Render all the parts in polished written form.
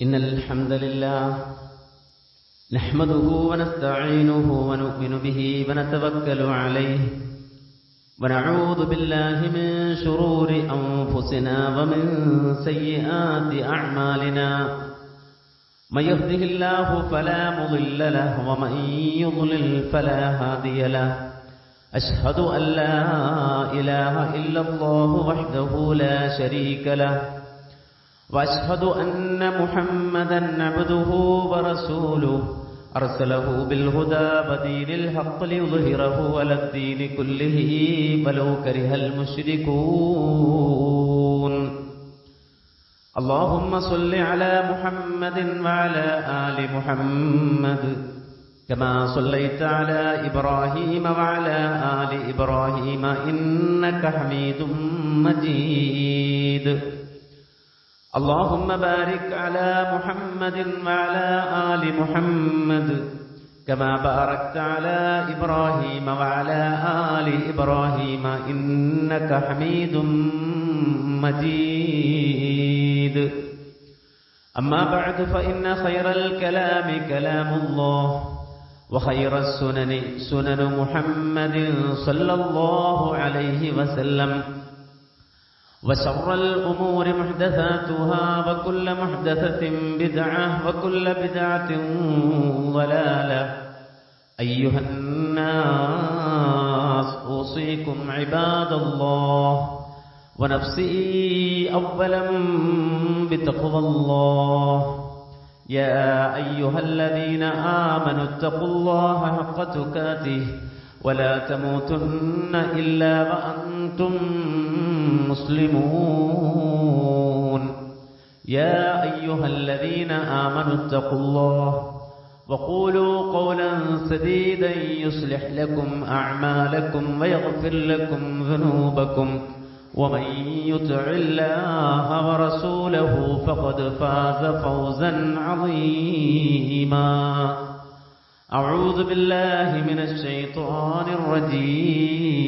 إن الحمد لله نحمده ونستعينه ونؤمن به ونتوكل عليه ونعوذ بالله من شرور أنفسنا ومن سيئات أعمالنا من يهده الله فلا مضل له ومن يضلل فلا هادي له أشهد أن لا إله إلا الله وحده لا شريك له وأشهد أن محمدا عبده ورسوله أرسله بالهدى ودين الحق ليظهره على الدين كله ولو كره المشركون اللهم صل على محمد وعلى آل محمد كما صليت على إبراهيم وعلى آل إبراهيم إنك حميد مجيد اللهم بارك على محمد وعلى آل محمد كما باركت على إبراهيم وعلى آل إبراهيم إنك حميد مجيد أما بعد فإن خير الكلام كلام الله وخير السنن سنن محمد صلى الله عليه وسلم وشر الأمور محدثاتها وكل محدثة بدعة وكل بدعة ضلالة أيها الناس أوصيكم عباد الله ونفسي أولا بتقوى الله يا أيها الذين آمنوا اتقوا الله حق تقاته ولا تموتن إلا وأنتم مسلمون يا أيها الذين آمنوا اتقوا الله وقولوا قولا سديدا يصلح لكم أعمالكم ويغفر لكم ذنوبكم ومن يطع الله ورسوله فقد فاز فوزا عظيما أعوذ بالله من الشيطان الرجيم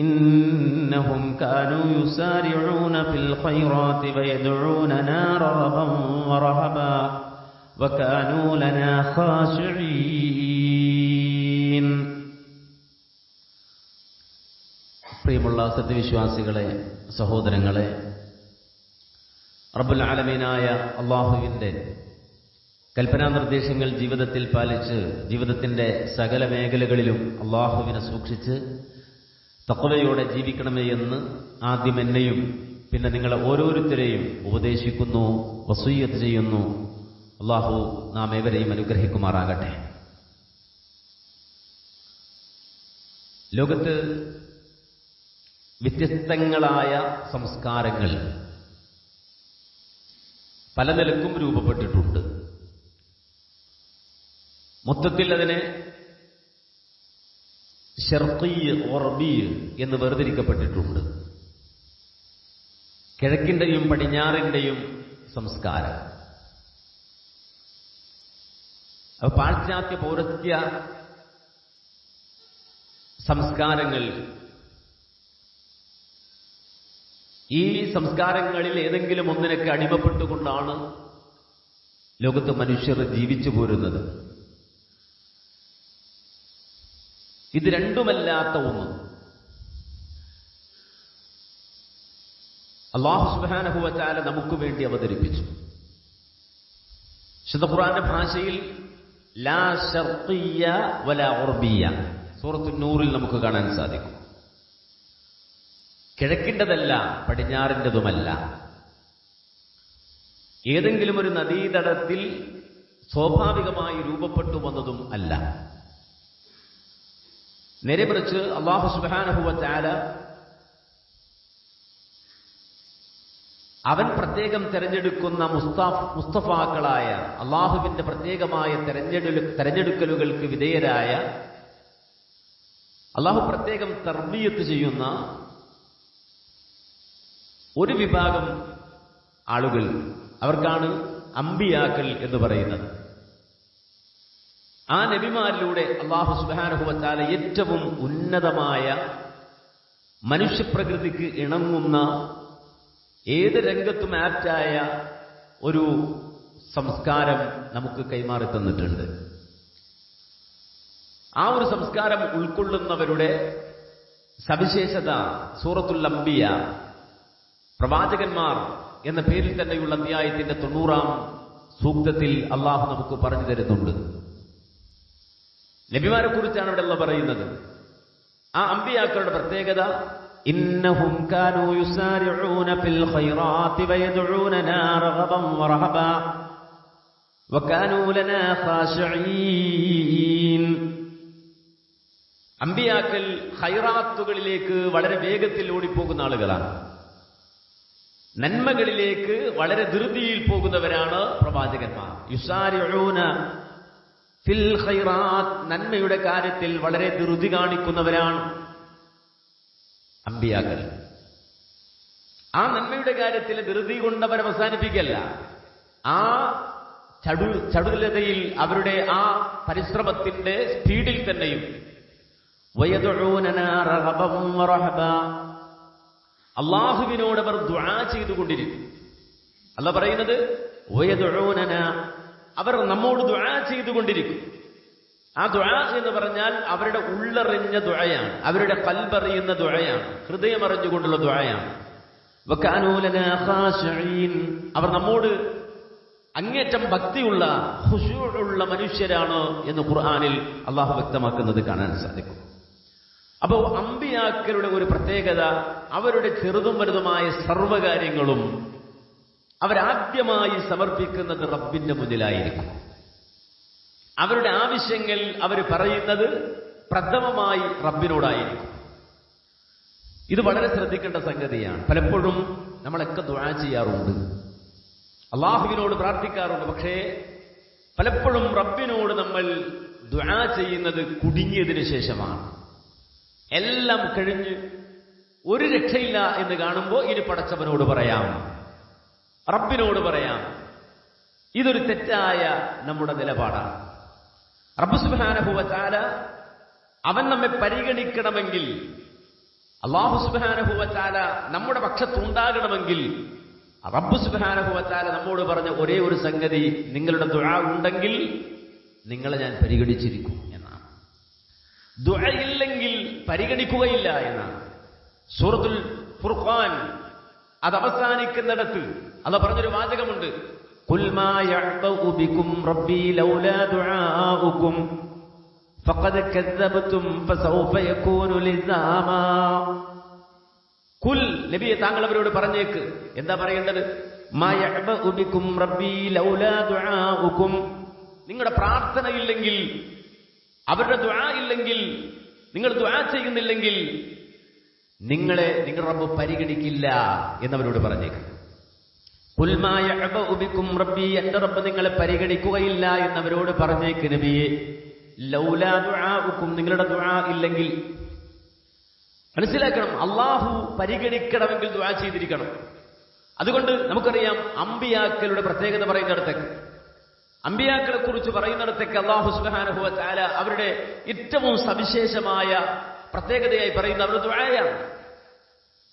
إنهم كانوا يسارعون في الخيرات ويدعوننا رغبا ورهبا وكانوا لنا خاشعين. പ്രിയമുള്ള സത്യവിശ്വാസികളെ, സഹോദരങ്ങളെ, റബ്ബുൽ ആലമീനായ അല്ലാഹുവിൻ്റെ കൽപ്പനാ നിർദ്ദേശങ്ങൾ ജീവിതത്തിൽ പാലിച്ച് ജീവിതത്തിൻ്റെ സകല മേഖലകളിലും അല്ലാഹുവിനെ സൂക്ഷിച്ച് തഖ്വയോടെ ജീവിക്കണമേ എന്ന് ആദ്യം എന്നെയും പിന്നെ നിങ്ങളെ ഓരോരുത്തരെയും ഉപദേശിക്കുന്നു, വസിയ്യത്ത് ചെയ്യുന്നു. അല്ലാഹു നാം ഏവരെയും അനുഗ്രഹിക്കുമാറാകട്ടെ. ലോകത്ത് വ്യത്യസ്തങ്ങളായ സംസ്കാരങ്ങൾ പല നിലക്കും രൂപപ്പെട്ടിട്ടുണ്ട്. മൊത്തത്തിൽ അതിനെ ശർഖീയ് ഗർബീയ് എന്ന് വേർതിരിക്കപ്പെട്ടിട്ടുണ്ട്. കിഴക്കിന്റെയും പടിഞ്ഞാറിന്റെയും സംസ്കാരം. പാശ്ചാത്യ പൗരസ്ത്യ സംസ്കാരങ്ങൾ, ഈ സംസ്കാരങ്ങളിൽ ഏതെങ്കിലും ഒന്നിനൊക്കെ അടിമപ്പെട്ടുകൊണ്ടാണ് ലോകത്ത് മനുഷ്യർ ജീവിച്ചു പോരുന്നത്. ഇത് രണ്ടുമല്ലാത്ത ഒന്ന് അല്ലാഹു സുബ്ഹാനഹു വ തആല നമുക്ക് വേണ്ടി അവതരിപ്പിച്ചു. വിശുദ്ധ ഖുർആന്റെ ഭാഷയിൽ ലാ ശർഖിയ്യ വലാ ഗർബിയ്യ സൂറത്തുൻ നൂറിൽ നമുക്ക് കാണാൻ സാധിക്കും. കിഴക്കിൻ്റെതല്ല, പടിഞ്ഞാറിൻ്റെതുമല്ല, ഏതെങ്കിലും ഒരു നദീതടത്തിൽ സ്വാഭാവികമായി രൂപപ്പെട്ടു വന്നതും അല്ല. നേരെ മറിച്ച് അല്ലാഹു സുബ്ഹാനഹു വ തആല അവൻ പ്രത്യേകം തെരഞ്ഞെടുക്കുന്ന മുസ്തഫാക്കളായ അല്ലാഹുവിന്റെ പ്രത്യേകമായ തെരഞ്ഞെടുക്കലുകൾക്ക് വിധേയരായ, അല്ലാഹു പ്രത്യേകം തർബിയത്ത് ചെയ്യുന്ന ഒരു വിഭാഗം ആളുകൾ, അവർക്കാണ് അമ്പിയാക്കൾ എന്ന് പറയുന്നത്. ആ നബിമാരിലൂടെ അല്ലാഹു സുബ്ഹാനഹു വ തആല ഏറ്റവും ഉന്നതമായ മനുഷ്യപ്രകൃതിക്ക് ഇണങ്ങുന്ന ഏത് രംഗത്തും ആപ്റ്റായ ഒരു സംസ്കാരം നമുക്ക് കൈമാറി തന്നിട്ടുണ്ട്. ആ ഒരു സംസ്കാരം ഉൾക്കൊള്ളുന്നവരുടെ സവിശേഷത സൂറത്തുൽ അംബിയ, പ്രവാചകന്മാർ എന്ന പേരിൽ തന്നെയുള്ള അധ്യായത്തിന്റെ 90-ാം സൂക്തത്തിൽ അള്ളാഹു നമുക്ക് പറഞ്ഞു തരുന്നുണ്ട്. നബിമാരെ കുറിച്ചാണ് ഇവിടെ പറയുന്നത്. ആ അംബിയാക്കളുടെ പ്രത്യേകത, ഇന്നഹും കാനൂ യുസാരിഊന ഫിൽ ഖൈറാത്തി വയദ്ഊനനാ റഗബൻ വറഹബാ വകാനൂ ലനാ ഖാശഈൻ. അംബിയാക്കൾ ഖൈറാത്തുകളിലേക്ക് വളരെ വേഗത്തിൽ ഓടിപ്പോകുന്ന ആളുകളാണ്. നന്മകളിലേക്ക് വളരെ ധൃതിയിൽ പോകുന്നവരാണ് പ്രവാചകന്മാർ. യുസാരിഊന ഫിൽ ഖൈറാത്ത്, നന്മയുടെ കാര്യത്തിൽ വളരെ ധൃതി കാണിക്കുന്നവരാണ് അംബിയാക്കൾ. ആ നന്മയുടെ കാര്യത്തിൽ ധൃതി കൊണ്ടവർ അവസാനിപ്പിക്കല്ല, ആ ചടുലതയിൽ അവരുടെ ആ പരിശ്രമത്തിന്റെ സ്പീഡിൽ തന്നെയും വയദ്ഊനനാ റഗബൻ വറഹബാ, അല്ലാഹുവിനോട് അവർ ദുആ ചെയ്തുകൊണ്ടിരിക്കും. അല്ലാഹു പറയുന്നത് വയദ്ഊനനാ, അവർ നമ്മോട് ദുആ ചെയ്തുകൊണ്ടിരിക്കും. ആ ദുആ എന്ന് പറഞ്ഞാൽ അവരുടെ ഉള്ളറിഞ്ഞ ദുആയാണ്, അവരുടെ ഖൽബറിയുന്ന ദുആയാണ്, ഹൃദയമറിഞ്ഞുകൊണ്ടുള്ള ദുആയാണ്. വകാനൂ ലനാ ഖാശഈൻ, അവർ നമ്മോട് അങ്ങേറ്റം ഭക്തിയുള്ള ഖുശൂഉള്ള മനുഷ്യരാണ് എന്ന് ഖുർആനിൽ അള്ളാഹു വ്യക്തമാക്കുന്നത് കാണാൻ സാധിക്കും. അപ്പോൾ അമ്പിയാക്കളുടെ ഒരു പ്രത്യേകത, അവരുടെ ചെറുതും വലുതുമായ സർവ്വകാര്യങ്ങളും അവരാദ്യമായി സമർപ്പിക്കുന്നത് റബ്ബിന്റെ മുന്നിലായിരിക്കും. അവരുടെ ആവശ്യങ്ങൾ അവർ പറയുന്നത് പ്രഥമമായി റബ്ബിനോടായിരിക്കും. ഇത് വളരെ ശ്രദ്ധിക്കേണ്ട സംഗതിയാണ്. പലപ്പോഴും നമ്മളൊക്കെ ദുആ ചെയ്യാറുണ്ട്, അള്ളാഹുവിനോട് പ്രാർത്ഥിക്കാറുണ്ട്. പക്ഷേ പലപ്പോഴും റബ്ബിനോട് നമ്മൾ ദുആ ചെയ്യുന്നത് കുടുങ്ങിയതിനു ശേഷമാണ്. എല്ലാം കഴിഞ്ഞ് ഒരു രക്ഷയില്ല എന്ന് കാണുമ്പോൾ ഇനി പടച്ചവനോട് പറയാം, റബ്ബിനോട് പറയാം. ഇതൊരു തെറ്റായ നമ്മുടെ നിലപാടാണ്. റബ്ബ് സുബ്ഹാനഹു വ തആല അവൻ നമ്മെ പരിഗണിക്കണമെങ്കിൽ, അല്ലാഹു സുബ്ഹാനഹു വ തആല നമ്മുടെ പക്ഷത്തുണ്ടാകണമെങ്കിൽ റബ്ബ് സുബ്ഹാനഹു വ തആല നമ്മോട് പറഞ്ഞ ഒരേ ഒരു സംഗതി, നിങ്ങളുടെ ദുആ ഉണ്ടെങ്കിൽ നിങ്ങളെ ഞാൻ പരിഗണിച്ചിരിക്കും എന്നാണ്. ദുആ ഇല്ലെങ്കിൽ പരിഗണിക്കുകയില്ല എന്നാണ്. സൂറത്തുൽ ഫുർഖാൻ അത് അവസാനിക്കുന്നിടത്ത് അല്ലാഹു പറഞ്ഞൊരു വാചകമുണ്ട്, ഖുൽ മാ യഅബഉ ബികും റബ്ബി ലൗലാ ദുആഉകും ഫഖദ് കദ്ദബ്തും ഫസൗഫ യകൂനു ലിസാമാ. കുൽ, നബിയെ താങ്കൾ അവരോട് പറഞ്ഞേക്ക്. എന്താ പറയേണ്ടത്? മാ യഅബഉ ബികും റബ്ബി ലൗലാ ദുആഉകും, നിങ്ങളുടെ പ്രാർത്ഥന ഇല്ലെങ്കിൽ, അവരുടെ ദുആ ഇല്ലെങ്കിൽ, നിങ്ങൾ ദുആ ചെയ്യുന്നില്ലെങ്കിൽ നിങ്ങളുടെ റബ്ബ് പരിഗണിക്കില്ല എന്നവരോട് പറഞ്ഞേക്ക്. ഖുൽ മാ യഅബഉ ബികും റബ്ബി, എന്റെ റബ്ബ് നിങ്ങളെ പരിഗണിക്കുകയില്ല എന്നവരോട് പറഞ്ഞേക്ക് നബിയെ. ലൗലാ ദുആഉകും, നിങ്ങളുടെ ദുആ ഇല്ലെങ്കിൽ. മനസ്സിലാക്കണം, അള്ളാഹു പരിഗണിക്കണമെങ്കിൽ ദുആ ചെയ്തിരിക്കണം. അതുകൊണ്ട് നമുക്കറിയാം, അമ്പിയാക്കളുടെ പ്രത്യേകത പറയുന്നിടത്തേക്ക്, അമ്പിയാക്കളെ കുറിച്ച് പറയുന്നിടത്തേക്ക് അല്ലാഹു സുബ്ഹാനഹു വ തആല അവരുടെ ഏറ്റവും സവിശേഷമായ പ്രത്യേകതയായി പറയുന്ന അവരുടെ ദുആയാണ്.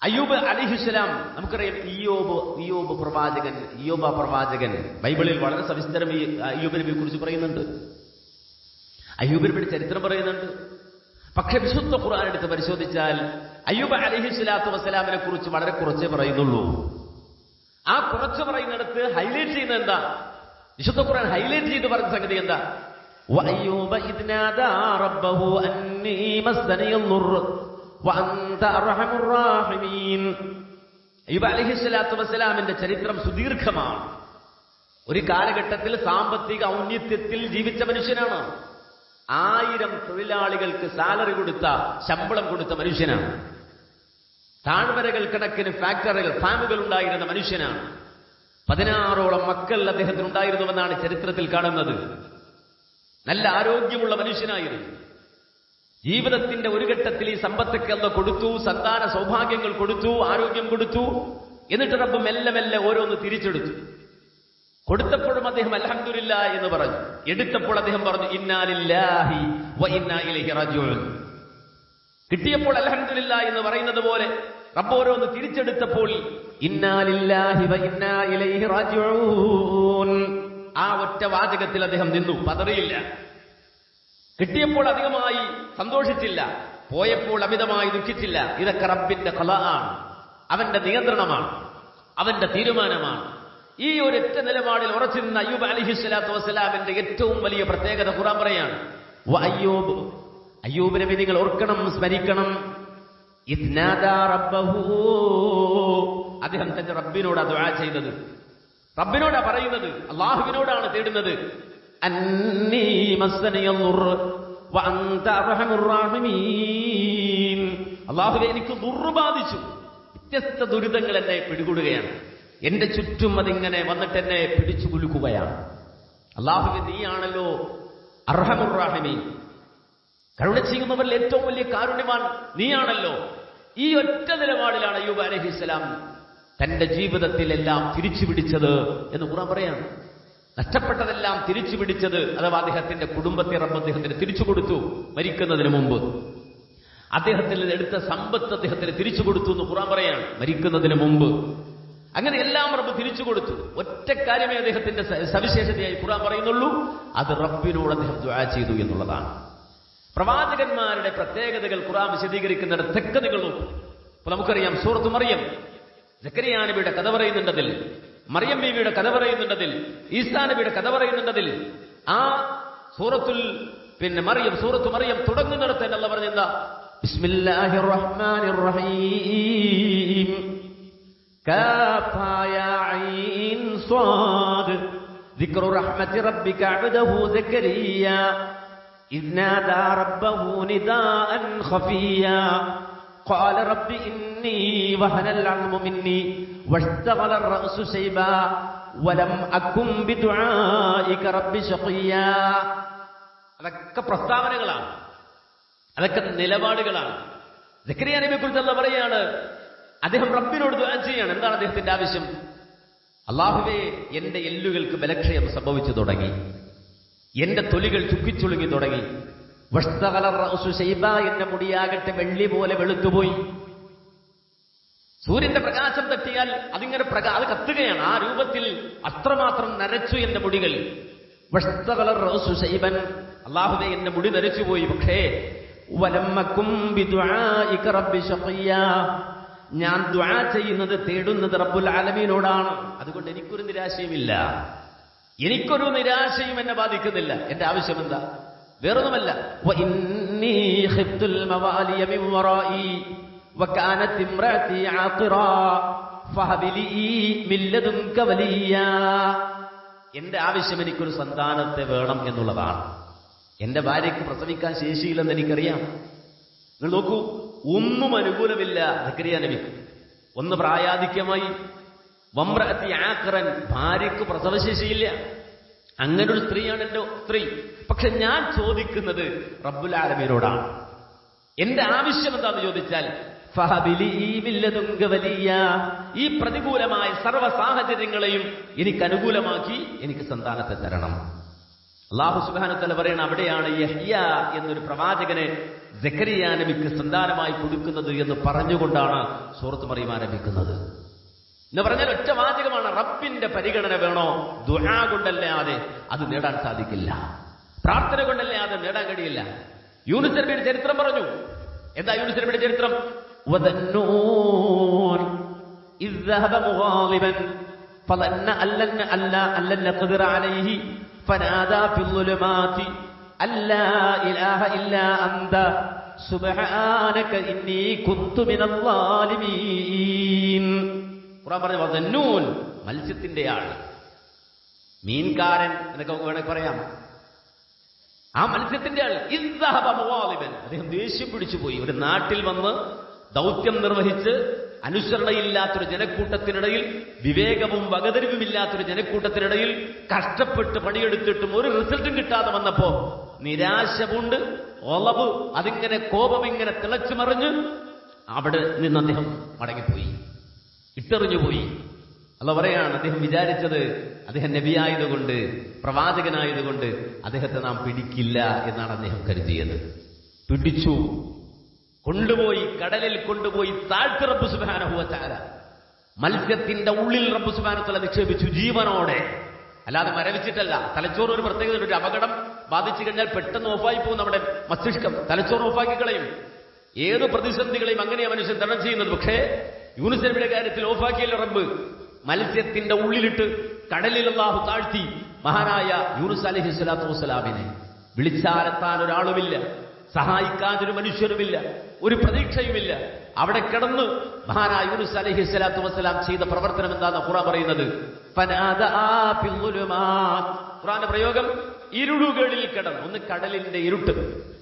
അയ്യൂബ് അലൈഹിസ്സലാം, നമുക്കറിയാം, ഇയ്യോബ് പ്രവാചകൻ ബൈബിളിൽ വളരെ സവിസ്തരം ഈ അയ്യൂബ് നബിയെ കുറിച്ച് പറയുന്നുണ്ട്. അയ്യൂബ് നബിയുടെ ചരിത്രം പറയുന്നുണ്ട്. പക്ഷെ വിശുദ്ധ ഖുർആൻ എടുത്ത് പരിശോധിച്ചാൽ അയ്യൂബ് അലൈഹിസ്സലാത്തു വസ്സലാമിനെ കുറിച്ച് വളരെ കുറച്ചേ പറയുന്നുള്ളൂ. ആ കുറച്ച് പറയുന്നിടത്ത് ഹൈലൈറ്റ് ചെയ്യുന്നത് എന്താ? വിശുദ്ധ ഖുർആൻ ഹൈലൈറ്റ് ചെയ്ത് പറഞ്ഞ സംഗതി എന്താ? വഅയ്യൂബ ഇദ് നാദാ റബ്ബഹു അന്നീ മസ്സനിയൽ ളുർ വഅൻത അർഹമുർ റഹീമീൻ. അയ്യൂബ് അലൈഹിസ്സലാത്തു വസ്സലാമിന്റെ ചരിത്രം സുദീർഘമാണ്. ഒരു കാലഘട്ടത്തിൽ സാമ്പത്തിക ഔന്നത്യത്തിൽ ജീവിച്ച മനുഷ്യനാണ്. 1000 തൊഴിലാളികൾക്ക് സാലറി കൊടുത്ത, ശമ്പളം കൊടുത്ത മനുഷ്യനാണ്. താഴ്വരകൾ കണക്കിന് ഫാക്ടറികൾ, ഫാമുകൾ ഉണ്ടായിരുന്ന മനുഷ്യനാണ്. 16ഓളം മക്കൾ അദ്ദേഹത്തിനുണ്ടായിരുന്നുവെന്നാണ് ചരിത്രത്തിൽ കാണുന്നത്. നല്ല ആരോഗ്യമുള്ള മനുഷ്യനായിരുന്നു. ജീവിതത്തിന്റെ ഒരു ഘട്ടത്തിൽ ഈ സമ്പത്തൊക്കെ അല്ലാഹു കൊടുത്തു, സന്താന സൗഭാഗ്യങ്ങൾ കൊടുത്തു, ആരോഗ്യം കൊടുത്തു. എന്നിട്ട് റബ്ബ് മെല്ലെ മെല്ലെ ഓരോന്ന് തിരിച്ചെടുത്തു. കൊടുത്തപ്പോഴും അദ്ദേഹം അൽഹംദുലില്ലാ എന്ന് പറഞ്ഞു. എടുത്തപ്പോൾ അദ്ദേഹം പറഞ്ഞു ഇന്നാ ലില്ലാഹി വ ഇന്നാ ഇലൈഹി റാജിഊൻ. കിട്ടിയപ്പോൾ അൽഹംദുലില്ലാ എന്ന് പറയുന്നത് പോലെ റബ്ബ് ഓരോന്ന് തിരിച്ചെടുത്തപ്പോൾ ഇന്നാ ലില്ലാഹി വ ഇന്നാ ഇലൈഹി റാജിഊൻ, ആ ഒറ്റ വാചകത്തിൽ അദ്ദേഹം നിന്നു, പതറിയില്ല. കിട്ടിയപ്പോൾ അധികമായി സന്തോഷിച്ചില്ല, പോയപ്പോൾ അമിതമായി ദുഃഖിച്ചില്ല. ഇതൊക്കെ റബ്ബിന്റെ ഖലാആണ്, അവന്റെ നിയന്ത്രണമാണ്, അവന്റെ തീരുമാനമാണ്. ഈ ഒരൊറ്റ നിലപാടിൽ ഉറച്ചു നിന്ന അയ്യൂബ് അലൈഹിസ്സലാത്തു വസ്സലാമിന്റെ ഏറ്റവും വലിയ പ്രത്യേകത ഖുർആൻ പറയാണ്. അയ്യൂബ് നബി നിങ്ങൾ ഓർക്കണം, സ്മരിക്കണം. ഇദ്നാദാ റബ്ബഹു, അദ്ദേഹം തന്റെ റബ്ബിനോടാ ദുആ ചെയ്തത്, റബ്ബിനോടാ പറയുന്നത്, അല്ലാഹുവിനോടാണ് തേടുന്നത്. അന്നീ മസ്സനിയൽ-ദുർ വ അൻത അർഹമുർ റഹീമീൻ, അല്ലാഹുവേ എനിക്ക് ദുർറ് ബാധിച്ചു, വ്യത്യസ്ത ദുരിതങ്ങൾ എന്നെ പിടികൂടുകയാണ്, എന്റെ ചുറ്റും അതിങ്ങനെ വന്നിട്ട് എന്നെ പിടിച്ചു കുലുക്കുകയാണ്. അല്ലാഹുവേ നീയാണല്ലോ അർഹമുർ റഹീമീൻ, കരുണ ചെയ്യുന്നവരിൽ ഏറ്റവും വലിയ കാരുണ്യവാൻ നീയാണല്ലോ. ഈ ഒറ്റ നിലപാടിലാണ് അയ്യൂബ് അലൈഹിസ്സലാം തന്റെ ജീവിതത്തിലെല്ലാം തിരിച്ചു പിടിച്ചത് എന്ന് ഖുർആൻ പറയാണ്. നഷ്ടപ്പെട്ടതെല്ലാം തിരിച്ചു പിടിച്ചത്, അഥവാ അദ്ദേഹത്തിന്റെ കുടുംബത്തെ റബ്ബ് അദ്ദേഹത്തിന് തിരിച്ചു കൊടുത്തു. മരിക്കുന്നതിന് മുമ്പ് അദ്ദേഹത്തിൽ എടുത്ത സമ്പത്ത് അദ്ദേഹത്തിന് തിരിച്ചു കൊടുത്തു എന്ന് ഖുർആൻ പറയാണ്. മരിക്കുന്നതിന് മുമ്പ് അങ്ങനെ എല്ലാം റബ്ബ് തിരിച്ചു കൊടുത്തു. ഒറ്റ കാര്യമേ അദ്ദേഹത്തിന്റെ സവിശേഷതയായി ഖുർആൻ പറയുന്നുള്ളൂ, അത് റബ്ബിനോട് അദ്ദേഹം ദുആ ചെയ്തു എന്നുള്ളതാണ്. പ്രവാചകന്മാരുടെ പ്രത്യേകതകൾ ഖുർആൻ വിശദീകരിക്കുന്നിടത്തൊക്കെ നിങ്ങൾ നോക്കും. അപ്പൊ നമുക്കറിയാം സൂറത്ത് മറിയം, സക്കരിയ നബിയുടെ കഥ പറയുന്നുണ്ടതിൽ, മറിയം ബീവിയുടെ കഥ പറയുന്നുണ്ടതിൽ, ഈസാ നബിയുടെ കഥ പറയുന്നുണ്ടതിൽ. ആ സൂറത്തുൽ സൂറത്ത് മറിയം തുടങ്ങുന്നിടത്ത് അല്ലാഹു പറഞ്ഞെന്താ, ബിസ്മില്ലാഹിർ റഹ്മാനിർ റഹീം കാഫാ യാ ഐൻ സ്വാദ് ദിക്റു റഹ്മത്തി റബ്ബിക അബ്ദഹു സക്കരിയ إذ نادى ربه نداء خفيا قال رب إني وهن العظم مني واشتغل الرأس شيبا ولم أكن بدعائك رب شقيا. അതൊക്കെ പ്രസ്താവനകളാണ്, അതൊക്കെ നിലപാടുകളാണ്. സക്കരിയ നബിയെ കുറിച്ച് അല്ലാഹു പറയാണ്, അദ്ദേഹം റബ്ബിനോട് ദുആ ചെയ്യാണ്. എന്താണ് അദ്ദേഹത്തിന്റെ ആവശ്യം? അല്ലാഹുവേ എന്റെ എല്ലുകൾക്ക് ബലക്ഷയം സംഭവിച്ചു തുടങ്ങി, എന്റെ തൊലികൾ ചുക്കിച്ചുളുങ്ങി തുടങ്ങി. എന്റെ മുടിയാകട്ടെ വെള്ളി പോലെ വെളുത്തുപോയി. സൂര്യന്റെ പ്രകാശം തട്ടിയാൽ അതിങ്ങനെ അത് കത്തുകയാണ്. ആ രൂപത്തിൽ അത്രമാത്രം നരച്ചു എന്റെ മുടികൾ. അല്ലാഹുവേ എന്റെ മുടി നരച്ചുപോയി. പക്ഷേ ഞാൻ ദുആ ചെയ്യുന്നത്, തേടുന്നത് റബ്ബുൽ ആലമീനോടാണ്. അതുകൊണ്ട് എനിക്കൊരു നിരാശയുമില്ല, എനിക്കൊരു നിരാശയും എന്നെ ബാധിക്കുന്നില്ല. എന്റെ ആവശ്യം എന്താ? വേറൊന്നുമല്ല. എന്റെ ആവശ്യം എനിക്കൊരു സന്താനത്തെ വേണം എന്നുള്ളതാണ്. എന്റെ ഭാര്യയ്ക്ക് പ്രസവിക്കാൻ ശേഷിയില്ലെന്ന് എനിക്കറിയാം. നിങ്ങൾ നോക്കൂ, ഒന്നും അനുകൂലമില്ല സക്കരിയ നബിക്ക്. ഒന്ന് പ്രായാധിക്യമായി, വമ്രഅത്തി ആഖിറൻ, ഭാര്യയ്ക്ക് പ്രസവശേഷിയില്ല. അങ്ങനൊരു സ്ത്രീയാണ് എന്റെ സ്ത്രീ. പക്ഷെ ഞാൻ ചോദിക്കുന്നത് റബ്ബുൽ ആലമീനോടാണ്. എന്റെ ആവശ്യം എന്താന്ന് ചോദിച്ചാൽ ഈ പ്രതികൂലമായ സർവ്വ സാഹചര്യങ്ങളെയും എനിക്ക് അനുകൂലമാക്കി എനിക്ക് സന്താനത്തെ തരണം. അല്ലാഹു സുബ്ഹാനഹു വ തആല പറയണം, അവിടെയാണ് യഹ്യ എന്നൊരു പ്രവാചകനെ സക്കരിയ നബിക്ക് സന്താനമായി കൊടുക്കുന്നത് എന്ന് പറഞ്ഞുകൊണ്ടാണ് സൂറത്ത് മറിയം ആരംഭിക്കുന്നത്. എന്ന് പറഞ്ഞാൽ ഒറ്റ വാചകമാണ്, റബ്ബിന്റെ പരിഗണന വേണോ? ദുആ കൊണ്ടല്ലാതെ അത് നേടാൻ സാധിക്കില്ല, പ്രാർത്ഥന കൊണ്ടല്ലാതെ നേടാൻ കഴിയില്ല. യൂനുസ് നബിയുടെ ചരിത്രം പറഞ്ഞു. എന്താ യൂനുസ് നബിയുടെ ചരിത്രം? വദന്നൂൻ ഇദ് ദഹബ മുഗാളിബൻ ഫദന്ന അല്ലൻ നഖ്ദിറ അലൈഹി ഫനാദാ ഫിൽ ളുലുമാതി അല്ലാ ഇലാഹ ഇല്ലാ അൻത സുബ്ഹാനക ഇന്നി കുന്തു മിനൽ ളാലിമീൻ. ഖുർആൻ പറഞ്ഞു വദന്നൂൻ, മത്സ്യത്തിന്റെ ആൾ, മീൻകാരൻ എന്നൊക്കെ വേണമെങ്കിൽ പറയാം. ആ മത്സ്യത്തിന്റെ ആൾ ഇദ് ദഹബ മുഗാളിബൻ, അദ്ദേഹം ദേഷ്യം പിടിച്ചു പോയി. ഒരു നാട്ടിൽ വന്ന് ദൗത്യം നിർവഹിച്ച് അനുസരണയില്ലാത്തൊരു ജനക്കൂട്ടത്തിനിടയിൽ, വിവേകവും വകതിരിവുമില്ലാത്തൊരു ജനക്കൂട്ടത്തിനിടയിൽ കഷ്ടപ്പെട്ട് പണിയെടുത്തിട്ടും ഒരു റിസൾട്ടും കിട്ടാതെ വന്നപ്പോ നിരാശ പൂണ്ട് ഒളവ്, അതിങ്ങനെ കോപം ഇങ്ങനെ തിളച്ചു മറിഞ്ഞ് അവിടെ നിന്ന് അദ്ദേഹം മടങ്ങിപ്പോയി, ഇട്ടെറിഞ്ഞുപോയി. അല്ലാഹു പറയാണ്, അദ്ദേഹം വിചാരിച്ചത് അദ്ദേഹം നബിയായതുകൊണ്ട്, പ്രവാചകനായതുകൊണ്ട് അദ്ദേഹത്തെ നാം പിടിക്കില്ല എന്നാണ് അദ്ദേഹം കരുതിയത്. പിടിച്ചു, കൊണ്ടുപോയി കടലിൽ കൊണ്ടുപോയി താഴ്ത്തി റബ്ബ് സുബ്ഹാനഹു വ തആല. മത്സ്യത്തിന്റെ ഉള്ളിൽ റബ്ബ് സുബ്ഹാനഹു വ തആല നിക്ഷേപിച്ചു ജീവനോടെ, അല്ലാതെ മരവിച്ചിട്ടല്ല. തലച്ചോറ് ഒരു പ്രത്യേകത, ഒരു അപകടം ബാധിച്ചു കഴിഞ്ഞാൽ പെട്ടെന്ന് ഓഫായി പോകും നമ്മുടെ മസ്തിഷ്കം, തലച്ചോറ് ഓഫാക്കി കളയും. ഏത് പ്രതിസന്ധികളെയും അങ്ങനെയാണ് മനുഷ്യൻ തരണം ചെയ്യുന്നത്. പക്ഷേ യൂനുസ് നബിയുടെ കാര്യത്തിൽ ഓഫാക്കിയല്ല റബ്ബ്. മത്സ്യത്തിന്റെ ഉള്ളിലിട്ട് കടലിൽ അല്ലാഹു താഴ്ത്തി മഹാനായ യൂനുസ് അലൈഹി സ്വലാത്തു വസ്സലാമിനെ. വിളിച്ചാലെത്താൻ ഒരാളുമില്ല, സഹായിക്കാൻ ഒരു മനുഷ്യനുമില്ല, ഒരു പ്രതീക്ഷയുമില്ല. അവിടെ കിടന്ന് മഹാനായ യൂനുസ് അലൈഹി സ്വലാത്തു വസ്സലാം ചെയ്ത പ്രവർത്തനം എന്താണെന്ന് ഖുർആൻ പറയുന്നത്. ഖുർആന്റെ പ്രയോഗം ഇരുളുകളിൽ കിടന്ന്, ഒന്ന് കടലിന്റെ ഇരുട്ട്,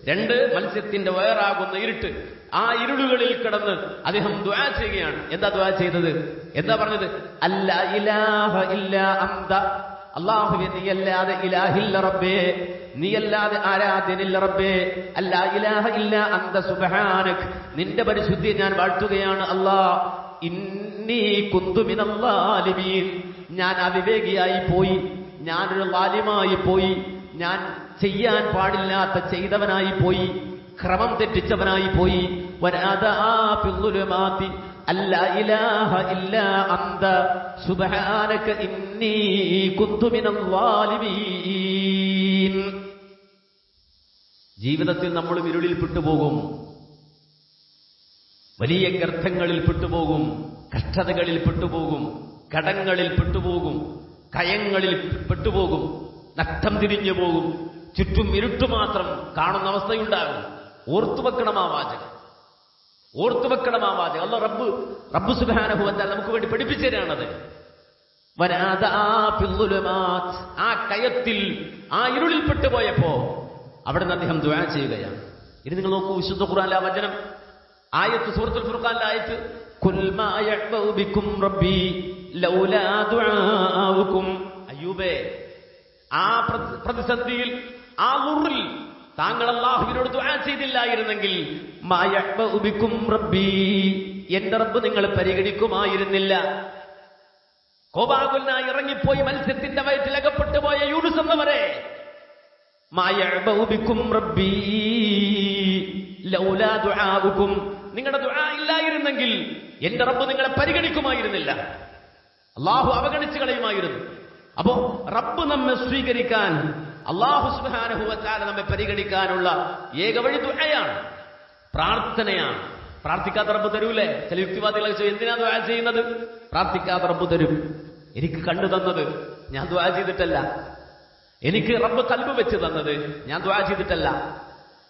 രണ്ട് മത്സ്യത്തിന്റെ വേറാകുന്ന ഇരുട്ട്. ആ ഇരുളുകളിൽ കിടന്ന് അദ്ദേഹം ദുആ ചെയ്യുകയാണ്. എന്താ ദുആ ചെയ്തത്? എന്താ പറഞ്ഞത്? അല്ലാ ഇലാഹ ഇല്ലാ അന്ത, അല്ലാഹുവേ നീയല്ലാതെ ഇലാഹില്ല റബ്ബേ, നീയല്ലാതെ ആരാധ്യനില്ല റബ്ബേ. അല്ലാ ഇലാഹ ഇല്ലാ അന്ത സുബ്ഹാനക്, നിന്റെ പരിശുദ്ധി ഞാൻ വാഴ്ത്തുകയാണ് അല്ലാ. ഇന്നി കുന്തു മിനൽ ളാലിമീൻ, ഞാൻ അവിവേകിയായി പോയി, ഞാനൊരു ളാലിമായി പോയി, ഞാൻ ചെയ്യാൻ പാടില്ലാത്ത ചെയ്തവനായി പോയി, ക്രമം തെറ്റിച്ചവനായി പോയി. വനാദാ ഫിദ്ദുലുമാതി അല്ലാ ഇലാഹ ഇല്ലാ അന്ത സുബ്ഹാനക ഇന്നി കുന്തു മിനൽ ളാലിമീൻ. ജീവിതത്തിൽ നമ്മൾ ഇരുളിൽ പെട്ടുപോകും, വലിയ ഗർത്തങ്ങളിൽ പെട്ടുപോകും, കഷ്ടതകളിൽ പെട്ടുപോകും, കടങ്ങളിൽ പെട്ടുപോകും, കയങ്ങളിൽ പെട്ടുപോകും, നഷ്ടം തിരിഞ്ഞു പോകും, ചുറ്റും ഇരുട്ട് മാത്രം കാണുന്ന അവസ്ഥയുണ്ടാകും. ഓർത്തുവെക്കണം ആ വാചകം, ഓർത്തുവെക്കണം ആ വാചകം. അല്ലാഹു റബ്ബ് സുബ്ഹാനഹു വ തആല നമുക്ക് വേണ്ടി പഠിപ്പിച്ചു തരാണത്. വനാദാ ഫിദ്ദുലുമാത്, ആ കയത്തിൽ, ആ ഇരുളിൽ പെട്ടുപോയപ്പോ അവിടെ നിന്ന് അദ്ദേഹം ദുആ ചെയ്യുകയാണ്. ഇനി നിങ്ങൾ നോക്കൂ, വിശുദ്ധ ഖുർആനിലെ ആ വചനം, ആയത്ത്, സൂറത്തുൽ ഫുർഖാനിലെ ആയത്ത്, ഖുൽ മാ യഅ്ബഉ ബികും റബ്ബി ലൗലാ ദുആഉകും. അയ്യൂബേ, ആ പ്രതിസന്ധിയിൽ, ആ ഉറിൽ താങ്കൾ അല്ലാഹുവിനോട് ദുആ ചെയ്തില്ലായിരുന്നെങ്കിൽ മാ യഅ്ബഉ ബികും റബ്ബി, എന്റെ റബ്ബ് നിങ്ങളെ പരിഗണിക്കുമായിരുന്നില്ല. കോപാകുലനായി ഇറങ്ങിപ്പോയി മത്സ്യത്തിന്റെ വയറ്റിൽ അകപ്പെട്ടു പോയ യൂനുസ് എന്നവരെ, മാ യഅ്ബഉ ബികും റബ്ബി ലൗലാ ദുആഉകും, നിങ്ങളുടെ ദുആ ഇല്ലായിരുന്നെങ്കിൽ എന്റെ റബ്ബ് നിങ്ങളെ പരിഗണിക്കുമായിരുന്നില്ല, അല്ലാഹു അവഗണിച്ചു കളയുമായിരുന്നു. അപ്പോ റബ്ബ് നമ്മെ സ്വീകരിക്കാൻ, അല്ലാഹു സുബ്ഹാനഹു വ തആല നമ്മെ പരിഗണിക്കാനുള്ള ഏക വഴി ദുആയാണ്, പ്രാർത്ഥനയാണ്. പ്രാർത്ഥിക്കാത്ത റബ്ബ് തരൂലേ? ചില യുക്തിവാദികളെ ചോദിച്ചു, എന്തിനാ ദുആ ചെയ്യുന്നത്? പ്രാർത്ഥിക്കാത്ത റബ്ബ് തരും. എനിക്ക് കണ്ടു തന്നത് ഞാൻ ദുആ ചെയ്തിട്ടല്ല, എനിക്ക് റബ്ബ് കൽബ് വെച്ച് തന്നത് ഞാൻ ദുആ ചെയ്തിട്ടല്ല,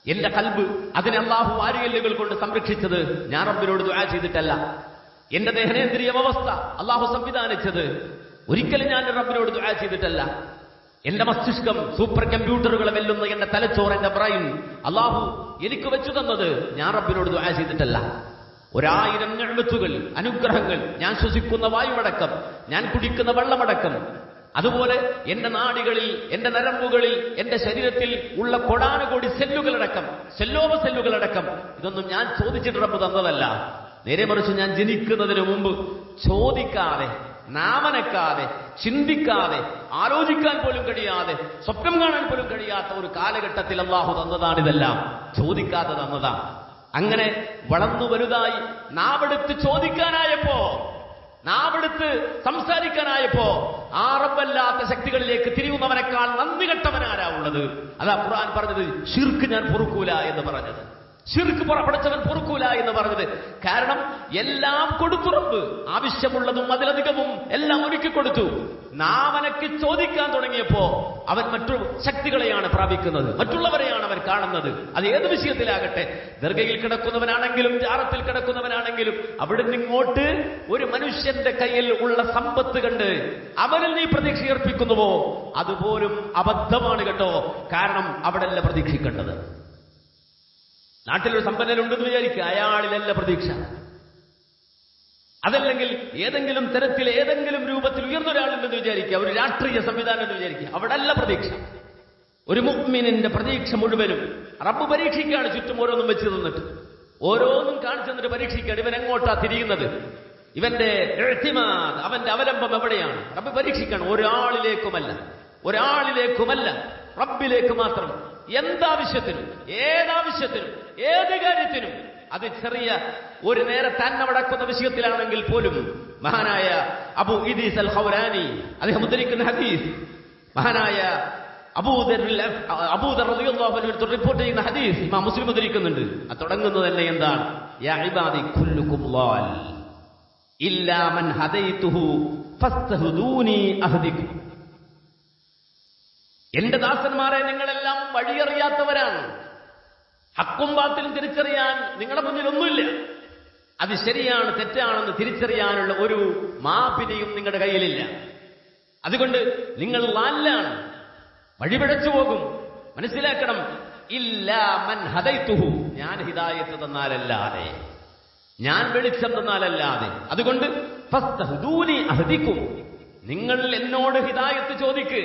എന്റെ കൽബ് അതിനെ അല്ലാഹു വാരിയെല്ലുകൾ കൊണ്ട് സംരക്ഷിച്ചത് ഞാൻ റബ്ബിനോട് ദുആ ചെയ്തിട്ടല്ല, എന്റെ ദേഹനേന്ദ്രിയ വ്യവസ്ഥ അല്ലാഹു സംവിധാനിച്ചത് ഒരിക്കലും ഞാൻ റബ്ബിനോട് ദുആ ചെയ്തിട്ടല്ല, എന്റെ മസ്തിഷ്കം, സൂപ്പർ കമ്പ്യൂട്ടറുകളെ വെല്ലുന്ന എന്റെ തലച്ചോറ്, എന്റെ ബ്രെയിൻ അല്ലാഹു എനിക്ക് വെച്ചു തന്നത് ഞാൻ റബ്ബിനോട് ദുആ ചെയ്തിട്ടല്ല. 1000 നിഅ്മത്തുകൾ, അനുഗ്രഹങ്ങൾ, ഞാൻ ശ്വസിക്കുന്ന വായുവടക്കം, ഞാൻ കുടിക്കുന്ന വെള്ളമടക്കം, അതുപോലെ എന്റെ നാഡികളിൽ, എന്റെ നരമ്പുകളിൽ, എന്റെ ശരീരത്തിൽ ഉള്ള കോടാനുകോടി സെല്ലുകളടക്കം, സെല്ലോമ സെല്ലുകളടക്കം, ഇതൊന്നും ഞാൻ ചോദിച്ചിട്ട് റബ്ബ് തന്നതല്ല. നേരെ മറിച്ച് ഞാൻ ജനിക്കുന്നതിന് മുമ്പ് ചോദിക്കാതെ, നാമനക്കാതെ, ചിന്തിക്കാതെ, ആലോചിക്കാൻ പോലും കഴിയാതെ, സ്വപ്നം കാണാൻ പോലും കഴിയാത്ത ഒരു കാലഘട്ടത്തിൽ അല്ലാഹു തന്നതാണിതെല്ലാം. ചോദിക്കാതെ തന്നതാണ്. അങ്ങനെ വളർന്നു വലുതായി നാവെടുത്ത് ചോദിക്കാനായപ്പോ, നാവെടുത്ത് സംസാരിക്കാനായപ്പോ ആ റബ്ബല്ലാത്ത ശക്തികളിലേക്ക് തിരിയുന്നവനേക്കാൾ നന്ദി കെട്ടവനാരാ ഉള്ളത്? അതാ ഖുർആൻ പറഞ്ഞത്, ശിർക്ക് ഞാൻ പൊറുക്കൂല എന്ന് പറഞ്ഞത്, ശിർക്ക് പടച്ചവൻ പൊറുക്കൂല എന്ന് പറഞ്ഞത്. കാരണം എല്ലാം കൊടുത്തു റബ്ബ്, ആവശ്യമുള്ളതും അതിലധികവും എല്ലാം ഒരുക്കി കൊടുത്തു. നാമനക്ക് ചോദിക്കാൻ തുടങ്ങിയപ്പോ അവൻ മറ്റു ശക്തികളെയാണ് പ്രാപിക്കുന്നത്, മറ്റുള്ളവരെയാണ് അവൻ കാണുന്നത്. അത് ഏത് വിഷയത്തിലാകട്ടെ, ദർഗയിൽ കിടക്കുന്നവനാണെങ്കിലും ജാറത്തിൽ കിടക്കുന്നവനാണെങ്കിലും, അവിടെ നിന്നിങ്ങോട്ട് ഒരു മനുഷ്യന്റെ കയ്യിൽ ഉള്ള സമ്പത്ത് കണ്ട് അവനിൽ നീ പ്രതീക്ഷയർപ്പിക്കുന്നുവോ അതുപോലും അബദ്ധമാണ് കേട്ടോ. കാരണം അവിടെയല്ല പ്രതീക്ഷിക്കേണ്ടത്. നാട്ടിലൊരു സമ്പന്നനുണ്ടെന്ന് വിചാരിക്കുക, അയാളിലല്ല പ്രതീക്ഷ. അതല്ലെങ്കിൽ ഏതെങ്കിലും തരത്തിൽ, ഏതെങ്കിലും രൂപത്തിൽ ഉയർന്നൊരാളുണ്ടെന്ന് വിചാരിക്കുക, ഒരു രാഷ്ട്രീയ സംവിധാനം എന്ന് വിചാരിക്കുക, അവിടെ അല്ല പ്രതീക്ഷ. ഒരു മുഅ്മിനിന്റെ പ്രതീക്ഷ മുഴുവനും റബ്ബ് പരീക്ഷിക്കുകയാണ്. ചുറ്റും ഓരോന്നും വെച്ച് തന്നിട്ട്, ഓരോന്നും കാണിച്ചു തന്നിട്ട് പരീക്ഷിക്കുകയാണ്. ഇവൻ എങ്ങോട്ടാ തിരിയുന്നത്, ഇവന്റെ ഇഅ്തിമാദ്, അവന്റെ അവലംബം എവിടെയാണ്? റബ്ബ് പരീക്ഷിക്കുകയാണ്. ഒരാളിലേക്കുമല്ല, ഒരാളിലേക്കുമല്ല, റബ്ബിലേക്ക് മാത്രം. എന്താവശ്യത്തിനും, ഏതാവശ്യത്തിനും, ഏത് കാര്യത്തിനും അത് ചെറിയ ഒരു നേരത്തെ അന്നമടക്കുന്ന വിഷയത്തിലാണെങ്കിൽ പോലും മഹാനായ അബൂ ഇദ്രീസ് അൽ ഖൗലാനി അദ്ദേഹം ഉദ്ധരിക്കുന്ന ഹദീസ്, മഹാനായ അബൂദർ റളിയല്ലാഹു അൻഹു റിപ്പോർട്ട് ചെയ്യുന്ന ഹദീസ് ഇമാം മുസ്ലിം ഉദ്ധരിക്കുന്നുണ്ട്. അത് തുടങ്ങുന്നത് തന്നെ എന്താണ്? യാ ഇബാദി കുല്ലുകും ളാൽ ഇല്ലാ മൻ ഹദൈതുഹു ഫസ്തഹ്ദൂനി അഹ്ദികും. എന്റെ ദാസന്മാരെ, നിങ്ങളെല്ലാം വഴിയറിയാത്തവരാണ്. ഹക്കും ബാത്തിലും തിരിച്ചറിയാൻ നിങ്ങളുടെ മുന്നിൽ ഒന്നുമില്ല. അത് ശരിയാണ് തെറ്റാണെന്ന് തിരിച്ചറിയാനുള്ള ഒരു മാപിനിയും നിങ്ങളുടെ കയ്യിലില്ല. അതുകൊണ്ട് നിങ്ങൾ ളാലാണ്, വഴിപിഴച്ചു പോകും. മനസ്സിലാക്കണം, ഇല്ലാ മൻ ഹദൈതുഹു, ഞാൻ ഹിദായത്ത് തന്നാലല്ലാതെ, ഞാൻ വെളിച്ചം തന്നാലല്ലാതെ. അതുകൊണ്ട് ഫസ്തഹ്ദൂനി അഹ്ദികും, നിങ്ങൾ എന്നോട് ഹിദായത്ത് ചോദിക്ക്,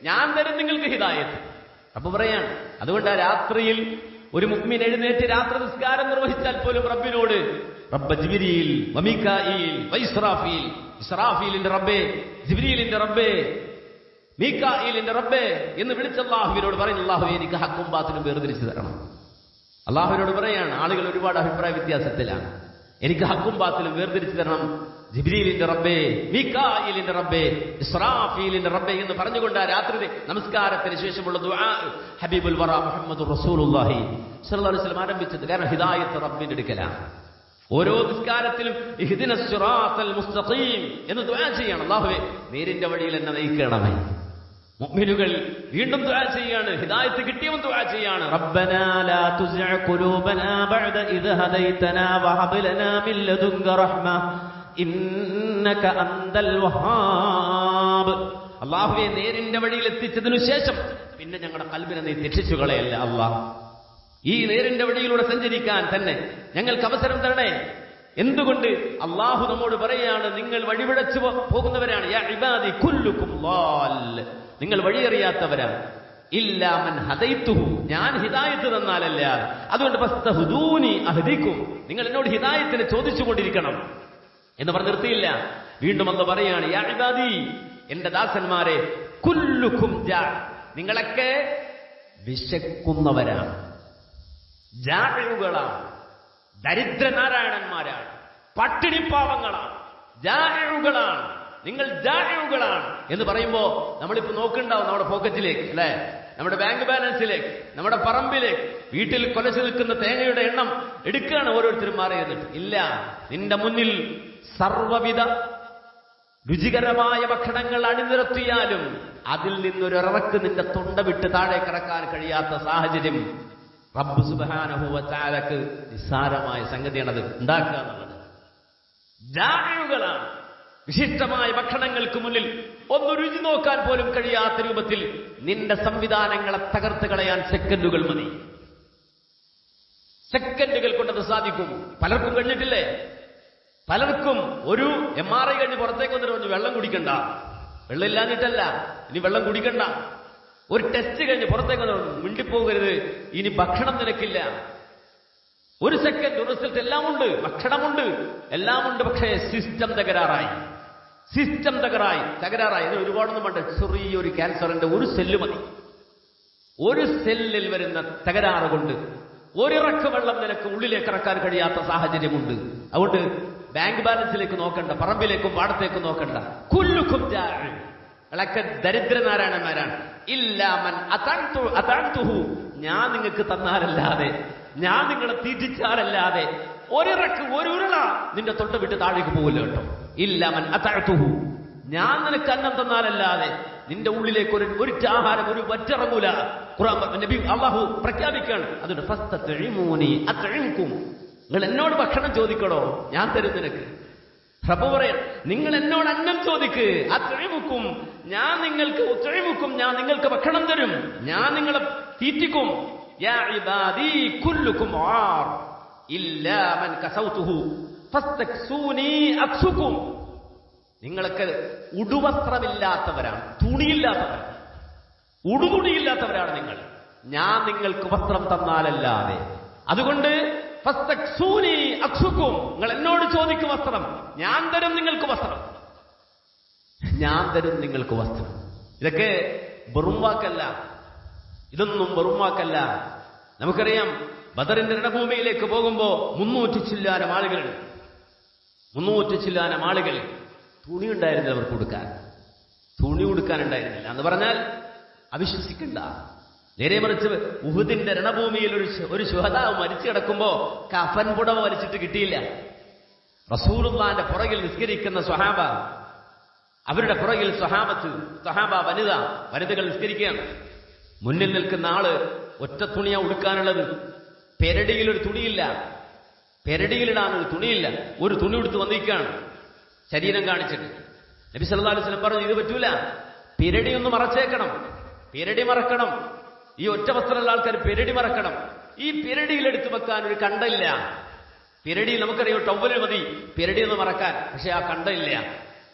ഞാൻ തരും നിങ്ങൾക്ക് ഹിദായത്ത്. അപ്പൊ പറയാണ്, അതുകൊണ്ട് ആ രാത്രിയിൽ ഒരു മുഅ്മിൻ എഴുന്നേറ്റ് രാത്രി നിസ്കാരം നിർവഹിച്ചാൽ പോലും റബ്ബിനോട് റബ്ബ ജിബ്രീൽ വമീകായിൽ വഇസ്റാഫീൽ, ഇസ്റാഫീലിന്റെ റബ്ബേ, ജിബ്രീലിന്റെ റബ്ബേ, മീകായിലിന്റെ റബ്ബേ എന്ന് വിളിച്ച് അല്ലാഹുവിനോട് പറയുന്നു, അല്ലാഹു എനിക്ക് ഹക്കും ബാത്തിലും വേർതിരിച്ചു തരണം. അല്ലാഹുവിനോട് പറയാണ്, ആളുകൾ ഒരുപാട് അഭിപ്രായ വ്യത്യാസത്തിലാണ്, എനിക്ക് ഹക്കും ബാത്തിലും വേർതിരിച്ചു തരണം ജിബ്രീലിന്റെ റബ്ബേ, മീകായിലിന്റെ റബ്ബേ, ഇസ്റാഫീലിന്റെ റബ്ബേ എന്ന് പറഞ്ഞുകൊണ്ട് ആ രാത്രി നമസ്കാരത്തിന് ശേഷമുള്ള ദുആ ഹബീബുൽ വറ മുഹമ്മദുർ റസൂലുള്ളാഹി സ്വല്ലല്ലാഹു അലൈഹി വസല്ലം ആരംഭിച്ചത്. കാരണം ഹിദായത്ത് റബ്ബിന്റെ അടുക്കലാണ്. ഓരോ നിസ്കാരത്തിലും ഇഹ്ദിനസ് സിറാത്തൽ മുസ്തഖീം എന്ന് ദുആ ചെയ്യണം. അല്ലാഹുവേ, നേരിന്റെ വഴിയിൽ എന്നെ നയിക്കണമേ. മുഅ്മിനുകൾ വീണ്ടും ദുആ ചെയ്യാണ്, ഹിദായത്ത് കിട്ടിയവൻ ദുആ ചെയ്യാണ്, റബ്ബനാ ലാ തുസിഅ ഖുലൂബനാ ബഅദ ഇദ് ഹദൈതനാ വഹബ് ലനാ മിൻ ലദുൻക റഹ്മ ഇന്നക അൻതൽ വഹാബ്. അല്ലാഹുവേ, നേരിന്റെ വഴിയിൽ എത്തിച്ചതിനു ശേഷം പിന്നെ ഞങ്ങളുടെ ഖൽബിനെ നീ തെറ്റിച്ചു കളയല്ല അല്ലാഹ്. ഈ നേരിന്റെ വഴിയിലൂടെ സഞ്ചരിക്കാൻ തന്നെ ഞങ്ങൾക്ക് അവസരം തരണേ. എന്തുകൊണ്ട്? അള്ളാഹു നമ്മോട് പറയാണ്, നിങ്ങൾ വഴിപിഴച്ചു പോകുന്നവരാണ്. യാ ഇബാദി കുല്ലുകും ളാൽ, നിങ്ങൾ വഴിയറിയാത്തവരാണ്. ഇല്ലാ മൻ ഹദൈതുഹു, ഞാൻ ഹിദായത്ത് തന്നാലല്ലാതെ. അതുകൊണ്ട് ഫസ്തഹ്ദൂനി അഹ്ദികും, നിങ്ങൾ എന്നോട് ഹിദായത്തിന് ചോദിച്ചുകൊണ്ടിരിക്കണം എന്ന് പറഞ്ഞ് നിർത്തിയില്ല. വീണ്ടും അല്ലാഹു പറയാണ്, യാ ഇബാദി, എന്റെ ദാസന്മാരെ, കുല്ലുകും ജാ, നിങ്ങളൊക്കെ വിശക്കുന്നവരാണ്, ജാഇഉകളാണ്, ദരിദ്രനാരായണന്മാരാണ്, പട്ടിണിപ്പാവങ്ങളാണ്, ജാഇഉകളാണ്, നിങ്ങൾ ജാഇഉകളാണ് എന്ന് പറയുമ്പോ നമ്മളിപ്പോ നോക്കുന്നുണ്ടാവും നമ്മുടെ പോക്കറ്റിലേക്ക്, അല്ലെ, നമ്മുടെ ബാങ്ക് ബാലൻസിലേക്ക്, നമ്മുടെ പറമ്പിലേക്ക്, വീട്ടിൽ കൊലച്ചു നിൽക്കുന്ന തേങ്ങയുടെ എണ്ണം എടുക്കുകയാണ് ഓരോരുത്തരും മാറി എന്നിട്ട്. ഇല്ല, നിന്റെ മുന്നിൽ സർവ്വവിധ രുചികരമായ ഭക്ഷണങ്ങൾ അണിനിരത്തിയാലും അതിൽ നിന്നൊരിറക്ക് നിന്റെ തൊണ്ട വിട്ട് താഴേക്ക് ഇറക്കാൻ കഴിയാത്ത സാഹചര്യം റബ്ബ് സുബ്ഹാനഹു വ തആലക്ക് നിസ്സാരമായ സംഗതിയാണത് ഉണ്ടാക്കുക എന്നുള്ളത്. ജാഇഉകളാണ്, വിശിഷ്ടമായ ഭക്ഷണങ്ങൾക്ക് മുന്നിൽ ഒന്ന് രുചി നോക്കാൻ പോലും കഴിയാത്ത രൂപത്തിൽ നിന്റെ സംവിധാനങ്ങളെ തകർത്ത് കളയാൻ സെക്കൻഡുകൾ മതി. സെക്കൻഡുകൾ കൊണ്ടത് സാധിക്കും. പലർക്കും കഴിഞ്ഞിട്ടില്ലേ? പലർക്കും ഒരു MRI കഴിഞ്ഞ് പുറത്തേക്ക് വന്നിട്ട് പറഞ്ഞു, വെള്ളം കുടിക്കണ്ട, വെള്ളം ഇല്ലാഞ്ഞിട്ടല്ല, ഇനി വെള്ളം കുടിക്കണ്ട. ഒരു ടെസ്റ്റ് കഴിഞ്ഞ് പുറത്തേക്ക് വന്നു, മിണ്ടിപ്പോകരുത്, ഇനി ഭക്ഷണം നിനക്കില്ല. ഒരു സെക്കൻഡ് റിസൾട്ട്, എല്ലാം ഉണ്ട്, ഭക്ഷണമുണ്ട്, എല്ലാം ഉണ്ട്, പക്ഷേ സിസ്റ്റം തകരാറായി. സിസ്റ്റം തകരാറായി. ഇത് ഒരുപാടൊന്നും വേണ്ട, ചെറിയൊരു ക്യാൻസറിന്റെ ഒരു സെല്ല് മതി. ഒരു സെല്ലിൽ വരുന്ന തകരാറ് കൊണ്ട് ഒരിറക്ക് വെള്ളം നിനക്ക് ഉള്ളിലേക്ക് ഇറക്കാൻ കഴിയാത്ത സാഹചര്യമുണ്ട്. അതുകൊണ്ട് ബാങ്ക് ബാലൻസിലേക്ക് നോക്കണ്ട, പറമ്പിലേക്കും പാടത്തേക്കും നോക്കണ്ട. കുല്ലുക്കും ജാഇഉകളൊക്കെ ദരിദ്രനാരായണന്മാരാണ്. ഇല്ലാ മൻ അതഅതുഹു, ഞാൻ നിങ്ങൾക്ക് തന്നാലല്ലാതെ, ഞാൻ നിങ്ങളെ തീറ്റിച്ചാലല്ലാതെ ഒരിറക്ക് ഒരു ഉരുള നിന്റെ തൊട്ട് വിട്ട് താഴേക്ക് പോകില്ല കേട്ടോ. ഇല്ലാ മൻ അതഅതുഹു, ഞാൻ നിനക്ക് അന്നം തന്നാലല്ലാതെ നിന്റെ ഉള്ളിലേക്ക് ഒരു ആഹാരം ഒരു വറ്റിറങ്ങൂല. ഖുർആൻ നബി അല്ലാഹു പ്രഖ്യാപിക്കുകയാണ്. അതുകൊണ്ട് ഫസ്തഇമൂനി അത്ഇംകും, നിങ്ങൾ എന്നോട് ഭക്ഷണം ചോദിക്കണോ, ഞാൻ തരും നിനക്ക്. റബ്ബ് പറയാൻ, നിങ്ങൾ എന്നോട് അന്നം ചോദിക്ക്, അത്ഇമുക്കും, ഞാൻ നിങ്ങൾക്ക് ഭക്ഷണം തരും, ഞാൻ നിങ്ങളെ തീറ്റിക്കും. യാ ഇബാദി കുല്ലുകും ആർ ഇല്ലാ മൻ കസൗതുഹു ഫസ്തക്സൂനി അക്സുകും. നിങ്ങളൊക്കെ ഉടുവസ്ത്രമില്ലാത്തവരാണ്, തുണിയില്ലാത്തവരാണ്, ഉടുതുണിയില്ലാത്തവരാണ് നിങ്ങൾ, ഞാൻ നിങ്ങൾക്ക് വസ്ത്രം തന്നാലല്ലാതെ. അതുകൊണ്ട് ഫസ്തക്സൂനി അക്സുകും, നിങ്ങൾ എന്നോട് ചോദിക്കും വസ്ത്രം, ഞാൻ തരും നിങ്ങൾക്ക് വസ്ത്രം, ഞാൻ തരും നിങ്ങൾക്ക് വസ്ത്രം. ഇതൊക്കെ വെറും വാക്കല്ല, ഇതൊന്നും വെറും വാക്കല്ല. നമുക്കറിയാം, ബദറിന്റെ രണഭൂമിയിലേക്ക് പോകുമ്പോ 300 ചില്ലാനം ആളുകളുണ്ട്. 300 ചില്ലാനം ആളുകൾ. തുണി ഉണ്ടായിരുന്നില്ല അവർക്ക് കൊടുക്കാൻ. തുണി കൊടുക്കാനുണ്ടായിരുന്നില്ല എന്ന് പറഞ്ഞാൽ അവിശ്വസിക്കണ്ട. നേരെ മറിച്ച് ഉഹുദിന്റെ രണഭൂമിയിൽ ഒരു ശുഹദാവ് മരിച്ചു കിടക്കുമ്പോ കഫൻ പുടവ വലിച്ചിട്ട് കിട്ടിയില്ല. റസൂലുള്ളാന്റെ പുറകിൽ നിസ്കരിക്കുന്ന സ്വഹാബ, അവരുടെ പുറകിൽ സ്വഹാബ വനിതകൾ നിസ്കരിക്കുകയാണ്. മുന്നിൽ നിൽക്കുന്ന ആള് ഒറ്റ തുണിയാ ഉടുക്കാനുള്ളത്. പെരടിയിൽ ഒരു തുണിയില്ല, പെരടിയിലിടാൻ ഒരു തുണിയില്ല. ഒരു തുണി എടുത്ത് വന്നിരിക്കുകയാണ് ശരീരം കാണിച്ചിട്ട്. നബി സല്ലല്ലാഹു അലൈഹി വസല്ലം പറഞ്ഞു, ഇത് പറ്റൂല, പെരടി ഒന്ന് മറച്ചേക്കണം, പെരടി മറക്കണം. ഈ ഒറ്റ വസ്ത്രമുള്ള ആൾക്കാർ പെരടി മറക്കണം. ഈ പെരടിയിൽ എടുത്തു വെക്കാൻ ഒരു കണ്ടയില്ല. പെരടിയിൽ നമുക്കറിയാം ടവ്വല് മതി പെരടി ഒന്ന് മറക്കാൻ, പക്ഷെ ആ കണ്ടയില്ല.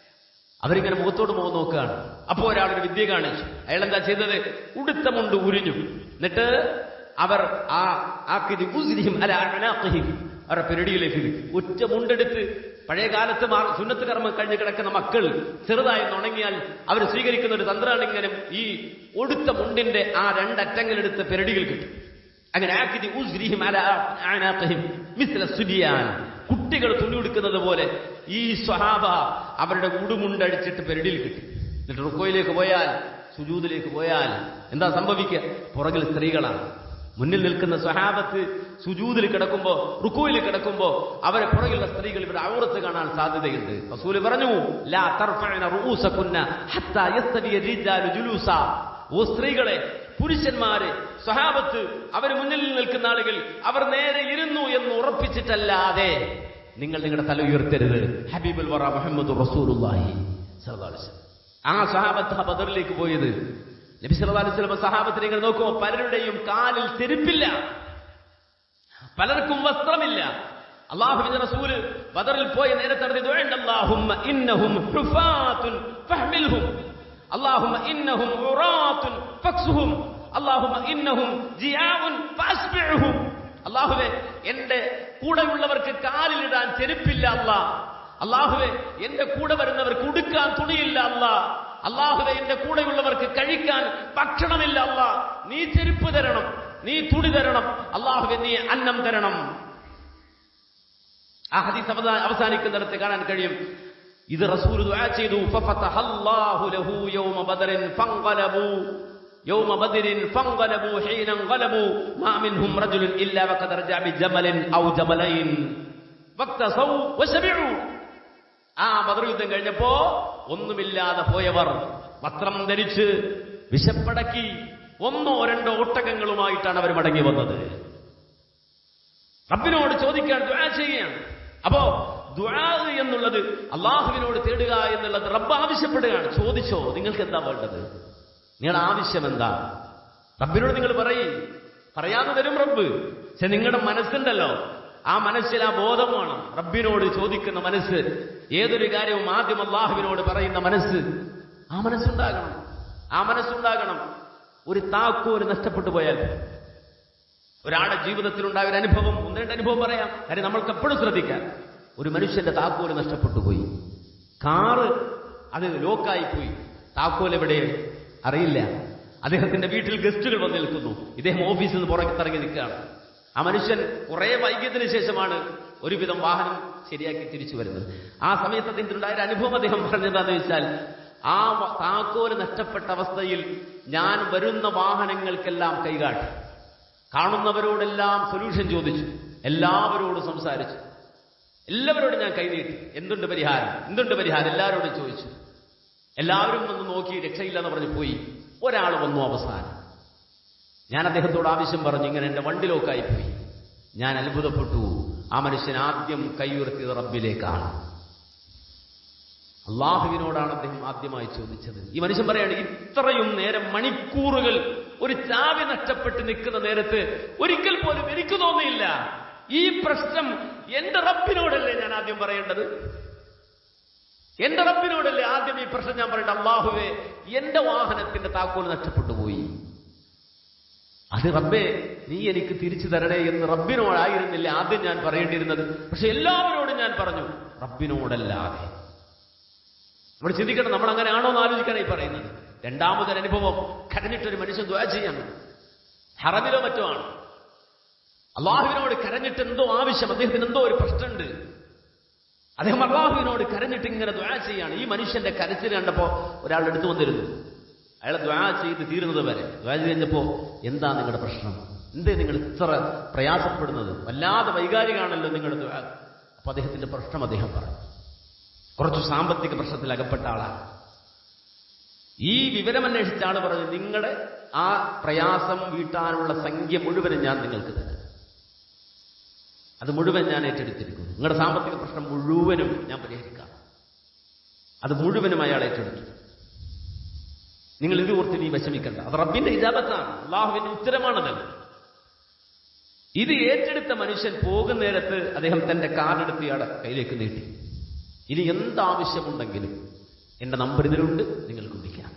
അവരിങ്ങനെ മുഖത്തോട് മുഖം നോക്കുകയാണ്. അപ്പോ ഒരാളൊരു വിദ്യ കാണിച്ചു. അയാൾ എന്താ ചെയ്തത്? ഉടുത്ത മുണ്ട് ഉരിഞ്ഞു. എന്നിട്ട് അവർ അവരുടെ പെരടിയിലേക്ക് ഒറ്റ മുണ്ടെടുത്ത്, പഴയ കാലത്ത് സുന്നത്ത് കർമ്മം കഴിഞ്ഞ് കിടക്കുന്ന മക്കൾ ചെറുതായി ഉണങ്ങിയാൽ അവർ സ്വീകരിക്കുന്ന ഒരു തന്ത്രമാണ് ഇങ്ങനെ ഈ ഒടുത്ത മുണ്ടിന്റെ ആ രണ്ടറ്റങ്ങളെടുത്ത് പെരടികൾ കിട്ടും. അങ്ങനെ കുട്ടികൾ തുണി ഉടുക്കുന്നത് പോലെ ഈ സ്വഹാബ അവരുടെ ഉടുമുണ്ടടിച്ചിട്ട് പെരടിയിൽ കിട്ടി. എന്നിട്ട് റുക്കോയിലേക്ക് പോയാൽ, സുജൂദിലേക്ക് പോയാൽ എന്താ സംഭവിക്കുക? പുറകിൽ സ്ത്രീകളാണ്. മുന്നിൽ നിൽക്കുന്ന സ്വഹാബത്ത് സുജൂദിൽ കിടക്കുമ്പോ, റുക്കോയിൽ കിടക്കുമ്പോ അവരെ പുറകിലുള്ള സ്ത്രീകൾ ഇവരുടെ ഔറത്ത് കാണാൻ സാധ്യതയുണ്ട്. റസൂൽ പറഞ്ഞു, ലാ തർഫഅന റൂസകുന്ന ഹത്താ യസ്തവിയ റിജാലു ജുലൂസ. ഓ സ്ത്രീകളെ, പുരുഷന്മാര്, സ്വഹാബത്ത്, അവർ മുന്നിൽ നിൽക്കുന്ന ആളുകൾ അവർ നേരെ ഇരുന്നു എന്ന് ഉറപ്പിച്ചിട്ടല്ലാതെ നിങ്ങൾ നിങ്ങളുടെ തല ഉയർത്തരുത്. ഹബീബുൽ വറ മുഹമ്മദ് റസൂലുള്ളാഹി സ്വല്ലല്ലാഹു അലൈഹി വസല്ലം. ആ സ്വഹാബത്ത് ബദറിലേക്ക് പോയത്. നബി സല്ലല്ലാഹു അലൈഹി വസല്ലം സ്വഹാബത്തിനെ ഇങ്ങനെ നോക്കുമ്പോൾ പലരുടെയും കാലിൽ ചെരുപ്പില്ല, പലർക്കും വസ്ത്രമില്ല. അല്ലാഹുവിന്റെ റസൂൽ ബദറിൽ പോയ നേരത്തെ അല്ലാഹുമ്മ ഇന്നഹും ഹുഫാത്തുൻ ഫഹ്മിൽഹും, അല്ലാഹുമ്മ ഇന്നഹും ഉറാത്തുൻ ഫക്സുഹും, അല്ലാഹുമ്മ ഇന്നഹും ജിയാഉൻ ഫഅസ്ബിഉഹും. അല്ലാഹുവേ, എന്റെ കൂടെയുള്ളവർക്ക് കാലിലിടാൻ ചെരുപ്പില്ല അല്ലാഹ്. അല്ലാഹുവേ, എന്റെ കൂടെ വരുന്നവർക്ക് ഉടുക്കാൻ തുണിയില്ല അല്ലാഹ്. അല്ലാഹുവേ, എന്റെ കൂടെയുള്ളവർക്ക് കഴിക്കാൻ ഭക്ഷണമില്ല അല്ലാഹ്. നീ ചെരുപ്പ് തരണം, നീ തുണി തരണം, അല്ലാഹുവേ നീ അന്നം തരണം. ആ ഹദീസ് അവസാനിക്കുന്നിടത്ത് കാണാൻ കഴിയും, ഇത് റസൂൽ ദുആ ചെയ്തു. ഫഫതഹല്ലാഹു ലഹു യൗമ ബദറിൻ ഫൻഖലബു യൗമ ബദരിൻ ഫൻഖലബു ഹീന ഖലബു മാ മിൻഹും റജുലുൻ ഇല്ലാ വഖദ റജഅ ബിജമലിൻ ഔ ജമലൈൻ വക്തസൗ വശബിഉ. ആ ബദർ യുദ്ധം കഴിഞ്ഞപ്പോ ഒന്നുമില്ലാതെ പോയവർ വസ്ത്രം ധരിച്ച് വിശപ്പടക്കി 1 or 2 ഒട്ടകങ്ങളുമായിട്ടാണ് അവർ മടങ്ങി വന്നത്. റബ്ബിനോട് ചോദിക്കാൻ ദുആ ചെയ്യുകയാണ്. അപ്പോ ദുആ എന്നുള്ളത്, അള്ളാഹുവിനോട് തേടുക എന്നുള്ളത് റബ്ബ് ആവശ്യപ്പെടുകയാണ്. ചോദിച്ചോ, നിങ്ങൾക്ക് എന്താ വേണ്ടത്? നിങ്ങളുടെ ആവശ്യം എന്താ? റബ്ബിനോട് നിങ്ങൾ പറയാതെ തരും റബ്ബ്. പക്ഷെ നിങ്ങളുടെ മനസ്സുണ്ടല്ലോ, ആ മനസ്സിൽ ആ ബോധമാണ്. റബ്ബിനോട് ചോദിക്കുന്ന മനസ്സ്, ഏതൊരു കാര്യവും ആദ്യം അള്ളാഹുവിനോട് പറയുന്ന മനസ്സ്, ആ മനസ്സുണ്ടാകണം. ഒരു താക്കോല് നഷ്ടപ്പെട്ടു പോയാൽ, ഒരാളുടെ ജീവിതത്തിലുണ്ടായ ഒരു അനുഭവം, 1-2 അനുഭവം പറയാം. കാര്യം നമ്മൾക്ക് എപ്പോഴും ശ്രദ്ധിക്കാം. ഒരു മനുഷ്യന്റെ താക്കോല് നഷ്ടപ്പെട്ടു പോയി, കാറ് അത് ലോക്കായി പോയി, താക്കോൽ എവിടെ അറിയില്ല. അദ്ദേഹത്തിന്റെ വീട്ടിൽ ഗസ്റ്റുകൾ വന്ന് നിൽക്കുന്നു, ഇദ്ദേഹം ഓഫീസിൽ നിന്ന് പുറത്തിറങ്ങി നിൽക്കുകയാണ്. ആ മനുഷ്യൻ കുറെ വൈകിയതിനു ശേഷമാണ് ഒരുവിധം വാഹനം ശരിയാക്കി തിരിച്ചു വരുന്നത്. ആ സമയത്ത് അദ്ദേഹത്തിനുണ്ടായ ഒരു അനുഭവം അദ്ദേഹം പറഞ്ഞതെന്താണെന്ന് വെച്ചാൽ, ആ താക്കോല് നഷ്ടപ്പെട്ട അവസ്ഥയിൽ ഞാൻ വരുന്ന വാഹനങ്ങൾക്കെല്ലാം കൈകാട്ടി, കാണുന്നവരോടെല്ലാം സൊല്യൂഷൻ ചോദിച്ചു, എല്ലാവരോടും സംസാരിച്ചു, എല്ലാവരോടും ഞാൻ കൈനീട്ടി. എന്തുണ്ട് പരിഹാരം എല്ലാവരോടും ചോദിച്ചു. എല്ലാവരും വന്ന് നോക്കി, രക്ഷയില്ലെന്ന് പറഞ്ഞ് പോയി. ഒരാൾ വന്നു അവസാനം. ഞാൻ അദ്ദേഹത്തോട് ആവശ്യം പറഞ്ഞു, ഇങ്ങനെ എന്റെ വണ്ടി ലോക്കായി പോയി. ഞാൻ അത്ഭുതപ്പെട്ടു. ആ മനുഷ്യൻ ആദ്യം കൈയുയർത്തിയത് റബ്ബിലേക്കാണ്, അള്ളാഹുവിനോടാണ് അദ്ദേഹം ആദ്യമായി ചോദിച്ചത്. ഈ മനുഷ്യൻ പറയാണ്, ഇത്രയും നേരം മണിക്കൂറുകൾ ഒരു ചാവി നഷ്ടപ്പെട്ട് നിൽക്കുന്ന നേരത്ത് ഒരിക്കൽ പോലും എനിക്ക് തോന്നിയില്ല, ഈ പ്രശ്നം എന്റെ റബ്ബിനോടല്ലേ ഞാൻ ആദ്യം പറയേണ്ടത്? എന്റെ റബ്ബിനോടല്ലേ ആദ്യം ഈ പ്രശ്നം ഞാൻ പറയേണ്ടത്? അള്ളാഹുവേ, എന്റെ വാഹനത്തിന്റെ താക്കോൽ നഷ്ടപ്പെട്ടു പോയി, അത് റബ്ബേ നീ എനിക്ക് തിരിച്ചു തരണേ എന്ന് റബ്ബിനോടായിരുന്നില്ല ആദ്യം ഞാൻ പറയേണ്ടിയിരുന്നത്. പക്ഷെ എല്ലാവരോടും ഞാൻ പറഞ്ഞു, റബ്ബിനോടല്ലാതെ. നമ്മൾ ചിന്തിക്കണം, നമ്മൾ അങ്ങനെയാണോ എന്ന് ആലോചിക്കാനായി പറയുന്നത്. രണ്ടാമതൊരു അനുഭവം, കരഞ്ഞിട്ടൊരു മനുഷ്യൻ ദുആ ചെയ്യാണ്, ഹറമിലോ മറ്റോ ആണ്. അള്ളാഹുവിനോട് കരഞ്ഞിട്ട് എന്തോ ആവശ്യം, അദ്ദേഹത്തിന് എന്തോ ഒരു പ്രശ്നമുണ്ട്. അദ്ദേഹം അള്ളാഹുവിനോട് കരഞ്ഞിട്ട് ഇങ്ങനെ ദുആ ചെയ്യാണ്. ഈ മനുഷ്യന്റെ കരച്ചിൽ കണ്ടപ്പോ ഒരാൾ എടുത്തു വന്നിരുന്നു. അയാളെ ദുആ ചെയ്ത് തീരുന്നത് വരെ ദുആ ചെയ്ത് കഴിഞ്ഞപ്പോ, എന്താ നിങ്ങളുടെ പ്രശ്നം, എന്തേ നിങ്ങൾ ഇത്ര പ്രയാസപ്പെടുന്നത്, വല്ലാതെ വൈകാരികാണല്ലോ നിങ്ങളുടെ ദുആ. അപ്പൊ അദ്ദേഹത്തിന്റെ പ്രശ്നം അദ്ദേഹം പറഞ്ഞു. കുറച്ചു സാമ്പത്തിക പ്രശ്നത്തിൽ അകപ്പെട്ട ആളാണ്. ഈ വിവരം അന്വേഷിച്ച ആള് പറഞ്ഞു, നിങ്ങളുടെ ആ പ്രയാസം വീട്ടാനുള്ള സംഖ്യ മുഴുവനും ഞാൻ നിങ്ങൾക്ക് തരാം, അത് മുഴുവൻ ഞാൻ ഏറ്റെടുത്തിരിക്കുന്നു, നിങ്ങളുടെ സാമ്പത്തിക പ്രശ്നം മുഴുവനും ഞാൻ പരിഹരിക്കാം. അത് മുഴുവനും അയാൾ ഏറ്റെടുത്തു. നിങ്ങൾ ഇത് ഓർത്ത് നീ വിഷമിക്കണ്ട, അത് റബ്ബിന്റെ ഇജാബത്താണ്, അള്ളാഹുവിന്റെ ഉത്തരമാണത്. ഇത് ഏറ്റെടുത്ത മനുഷ്യൻ പോകുന്ന നേരത്ത് അദ്ദേഹം തന്റെ കാർഡെടുത്ത് ഇയാളെ കയ്യിലേക്ക് നീട്ടി. ഇനി എന്താവശ്യമുണ്ടെങ്കിലും എന്റെ നമ്പർ ഇതിലുണ്ട്, നിങ്ങൾക്ക് വിളിക്കാം.